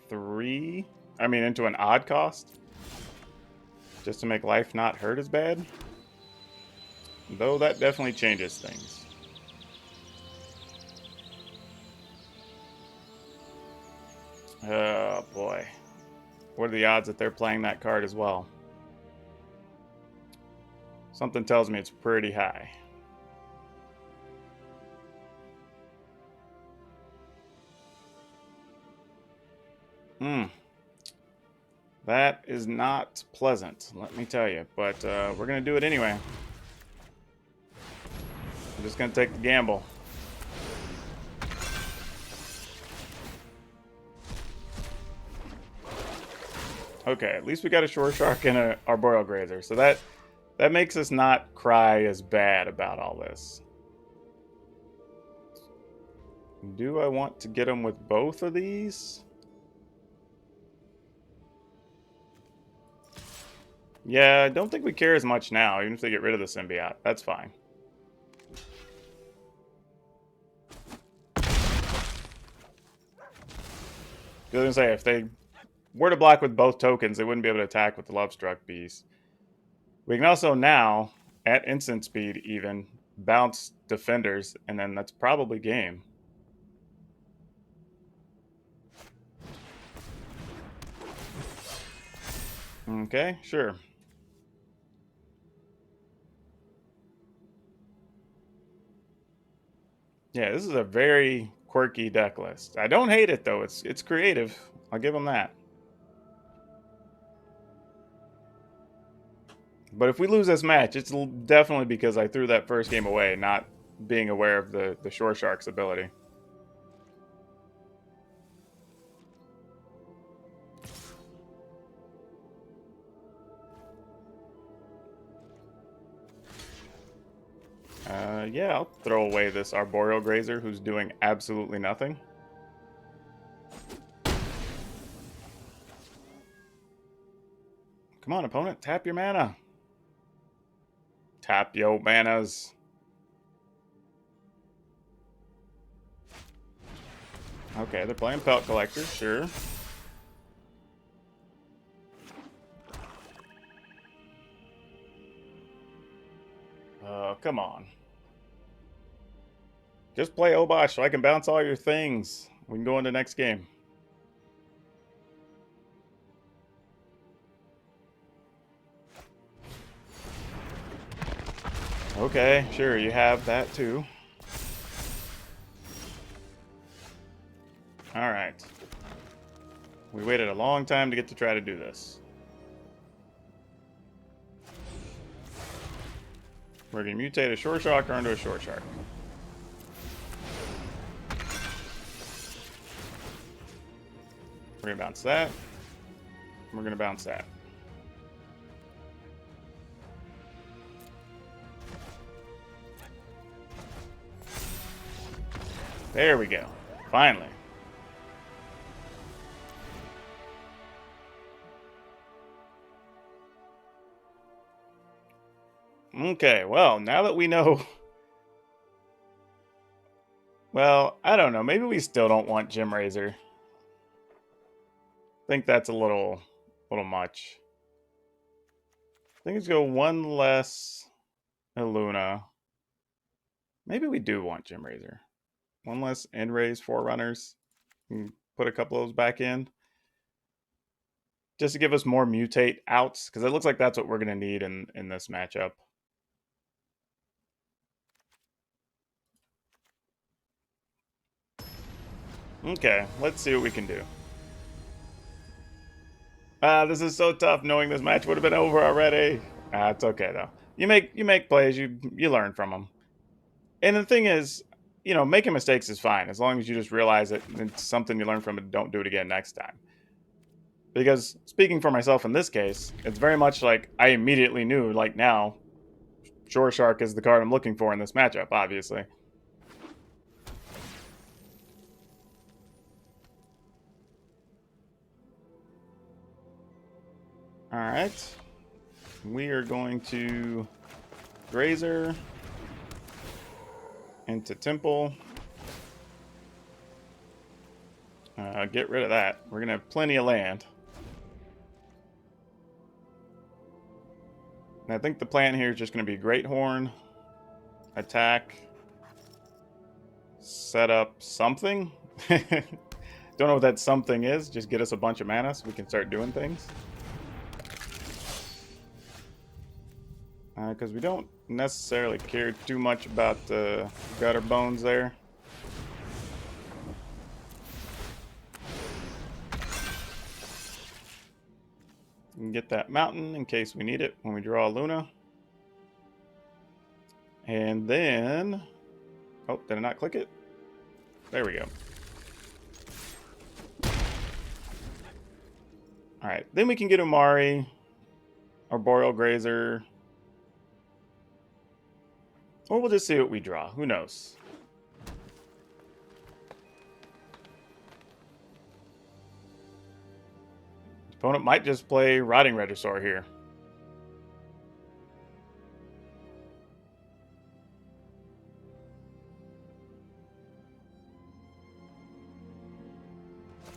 3. I mean, into an odd cost. Just to make life not hurt as bad. Though that definitely changes things. Oh boy. What are the odds that they're playing that card as well? Something tells me it's pretty high. That is not pleasant, let me tell you. But we're going to do it anyway. I'm just going to take the gamble. Okay, at least we got a Shore Shark and a Arboreal Grazer. So that makes us not cry as bad about all this. Do I want to get them with both of these? Yeah, I don't think we care as much now, even if they get rid of the symbiote. That's fine. I was going to say, if they were to block with both tokens, they wouldn't be able to attack with the Lovestruck Beast. We can also now, at instant speed even, bounce defenders, and then that's probably game. Okay, sure. Yeah, this is a very quirky deck list. I don't hate it, though. It's creative. I'll give them that. But if we lose this match, it's definitely because I threw that first game away, not being aware of the Shore Shark's ability. Yeah, I'll throw away this Arboreal Grazer who's doing absolutely nothing. Come on, opponent, tap your mana. Tap yo manas. Okay, they're playing Pelt Collector, sure. Oh, come on. Just play Obosh so I can bounce all your things. We can go into the next game. Okay, sure, you have that too. Alright. We waited a long time to get to try to do this. We're going to mutate a short shocker into a short shark. We're going to bounce that. We're going to bounce that. There we go. Finally. Okay, well, now that we know... Well, I don't know. Maybe we still don't want Gem Razor. I think that's a little much. I think let's go one less Illuna. Maybe we do want Gem Razor. One less End Raise Forerunners. Put a couple of those back in. Just to give us more mutate outs, because it looks like that's what we're going to need in this matchup. Okay, let's see what we can do. This is so tough knowing this match would have been over already. It's okay though. You make plays, you learn from them. And the thing is, you know, making mistakes is fine as long as you just realize it and it's something you learn from it. Don't do it again next time. Because speaking for myself in this case, it's very much like I immediately knew, like now, Shore Shark is the card I'm looking for in this matchup, obviously. Alright. We are going to Grazer into Temple. Get rid of that. We're going to have plenty of land. And I think the plan here is just going to be Great Horn, attack, set up something. Don't know what that something is. Just get us a bunch of mana so we can start doing things. Because we don't necessarily care too much about the gutter bones there. We can get that mountain in case we need it when we draw Luna. And then... Oh, did I not click it? There we go. Alright, then we can get Umari, Arboreal Grazer... Or we'll just see what we draw. Who knows? Opponent might just play Rotting Regisaur here.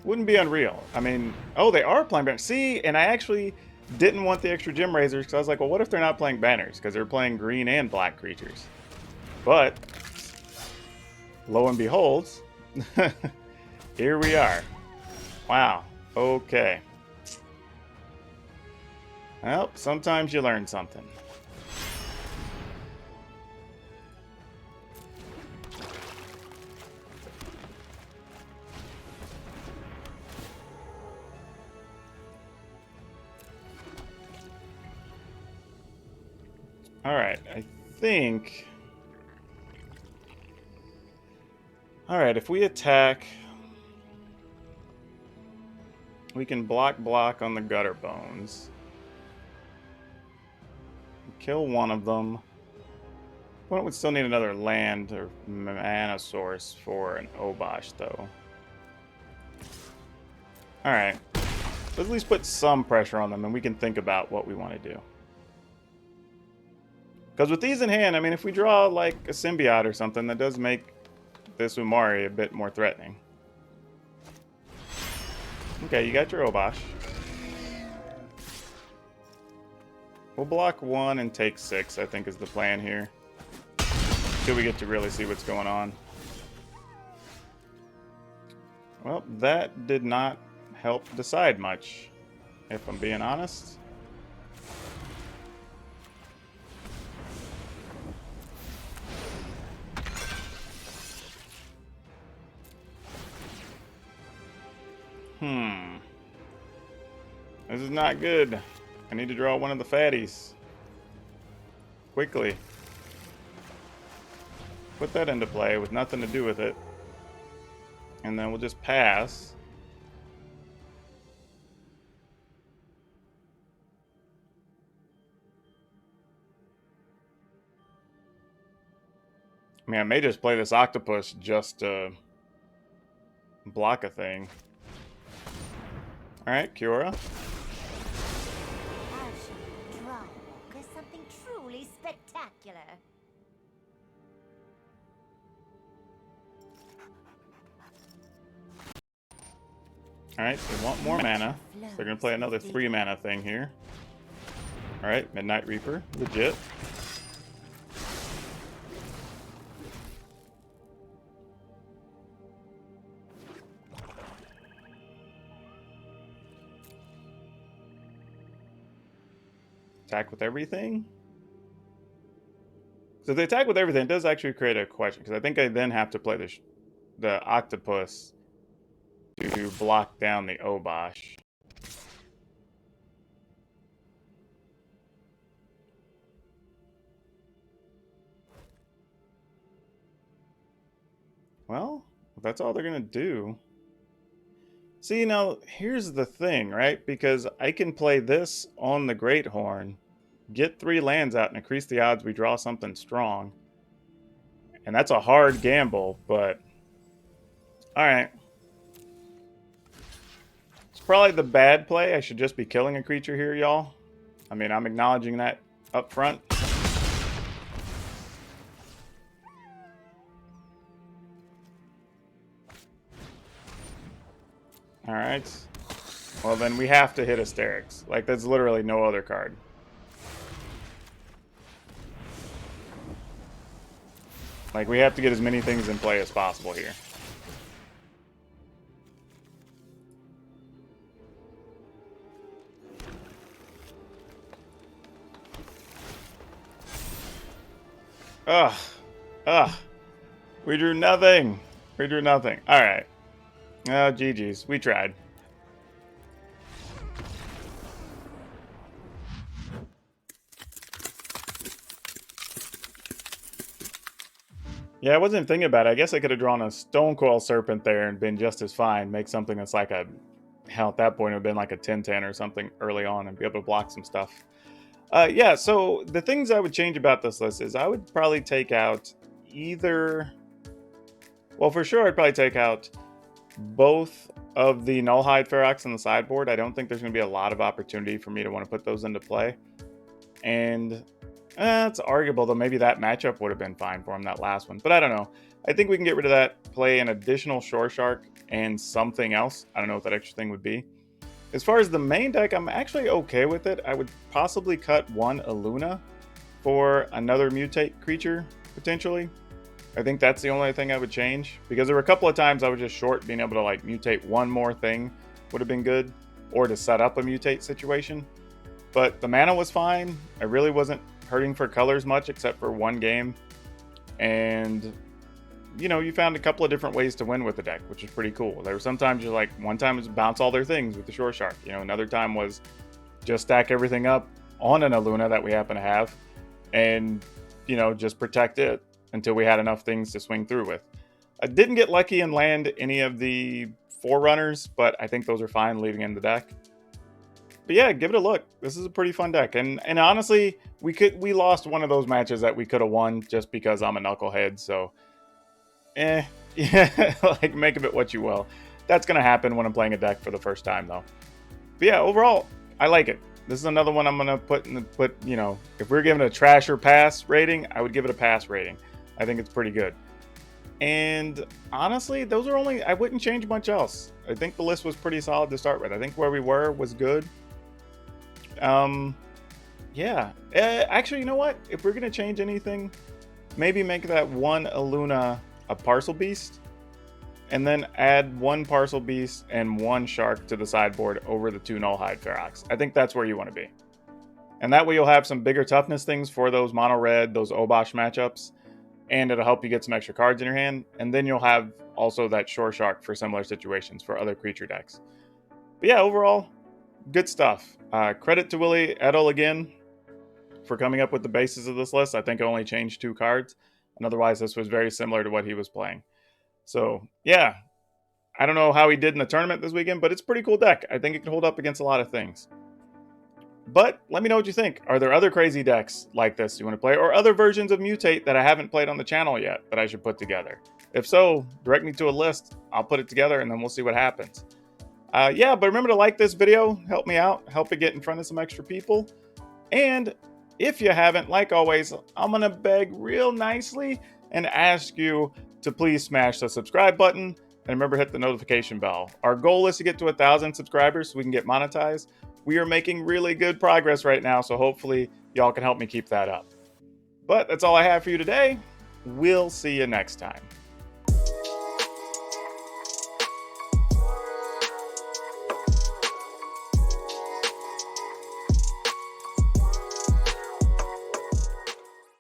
Wouldn't be unreal. I mean, oh, they are playing banners. See, and I actually didn't want the extra Gem Razors because I was like, well, what if they're not playing banners? Because they're playing green and black creatures. But, lo and behold, here we are. Wow. Okay. Well, sometimes you learn something. All right, I think... All right, if we attack, we can block on the gutter bones. Kill one of them. Opponent would still need another land or mana source for an Obosh, though. All right, let's at least put some pressure on them, and we can think about what we want to do. Because with these in hand, I mean, if we draw like a Symbiote or something, that does make this Umari a bit more threatening. Okay, you got your Obosh. We'll block 1 and take 6, I think is the plan here. until we get to really see what's going on. Well, that did not help decide much, if I'm being honest. This is not good. I need to draw one of the fatties. Quickly. Put that into play with nothing to do with it. And then we'll just pass. I mean, I may just play this octopus just to block a thing. Alright, Kiora. There's something truly spectacular. Alright, they want more mana. So they're going to play another 3 mana thing here. Alright, Midnight Reaper. Legit. Attack with everything? So if they attack with everything, it does actually create a question. Because I think I then have to play the octopus to block down the oblige. Well, if that's all they're going to do. See, now, here's the thing, right? Because I can play this on the Great Horn, get 3 lands out, and increase the odds we draw something strong. And that's a hard gamble, but... Alright. It's probably the bad play. I should just be killing a creature here, y'all. I mean, I'm acknowledging that up front. Alright. Well, then we have to hit Asterix. Like, there's literally no other card. Like, we have to get as many things in play as possible here. Ugh. Ugh. We drew nothing. We drew nothing. Alright. Oh, GG's. We tried. Yeah, I wasn't thinking about it. I guess I could have drawn a Stonecoil Serpent there and been just as fine. Make something that's like a... Hell, at that point, it would have been like a 10-10 or something early on and be able to block some stuff. Yeah, so the things I would change about this list is I would probably take out either... Well, for sure, I'd probably take out both of the Nullhide Ferox on the sideboard. I don't think there's going to be a lot of opportunity for me to want to put those into play. And it's arguable, though maybe that matchup would have been fine for him, that last one. But I don't know. I think we can get rid of that, play an additional Shore Shark and something else. I don't know what that extra thing would be. As far as the main deck, I'm actually okay with it. I would possibly cut one Aluna for another Mutate creature, potentially. I think that's the only thing I would change, because there were a couple of times I was just short being able to like mutate one more thing would have been good, or to set up a mutate situation. But the mana was fine. I really wasn't hurting for colors much except for one game. And, you know, you found a couple of different ways to win with the deck, which is pretty cool. There were sometimes you're like, one time was bounce all their things with the Shore Shark. You know, another time was just stack everything up on an Aluna that we happen to have and, you know, just protect it until we had enough things to swing through with. I didn't get lucky and land any of the Forerunners, but I think those are fine leaving in the deck. But yeah, give it a look. This is a pretty fun deck. And honestly, we lost one of those matches that we could have won just because I'm a knucklehead, so yeah, like make of it what you will. That's gonna happen when I'm playing a deck for the first time though. But yeah, overall, I like it. This is another one I'm gonna put, you know, if we're giving it a trash or pass rating, I would give it a pass rating. I think it's pretty good. And honestly, those are only, I wouldn't change much else. I think the list was pretty solid to start with. I think where we were was good. Yeah. Actually, you know what? If we're going to change anything, maybe make that one Illuna a Parcel Beast, and then add one Parcel Beast and one Shark to the sideboard over the 2 Nullhide Ferox. I think that's where you want to be. And that way you'll have some bigger toughness things for those mono red, those oblige matchups, and it'll help you get some extra cards in your hand. And then you'll have also that Shore Shark for similar situations for other creature decks. But yeah, overall, good stuff. Credit to Willy Edel again for coming up with the basis of this list. I think I only changed 2 cards, and otherwise this was very similar to what he was playing. So yeah, I don't know how he did in the tournament this weekend, but it's a pretty cool deck. I think it can hold up against a lot of things. But let me know what you think. Are there other crazy decks like this you want to play, or other versions of Mutate that I haven't played on the channel yet that I should put together? If so, direct me to a list. I'll put it together and then we'll see what happens. Yeah, but remember to like this video, help me out, help it get in front of some extra people. And if you haven't, like always, I'm going to beg real nicely and ask you to please smash the subscribe button. And remember, hit the notification bell. Our goal is to get to 1,000 subscribers so we can get monetized. We are making really good progress right now, so hopefully y'all can help me keep that up. But that's all I have for you today. We'll see you next time.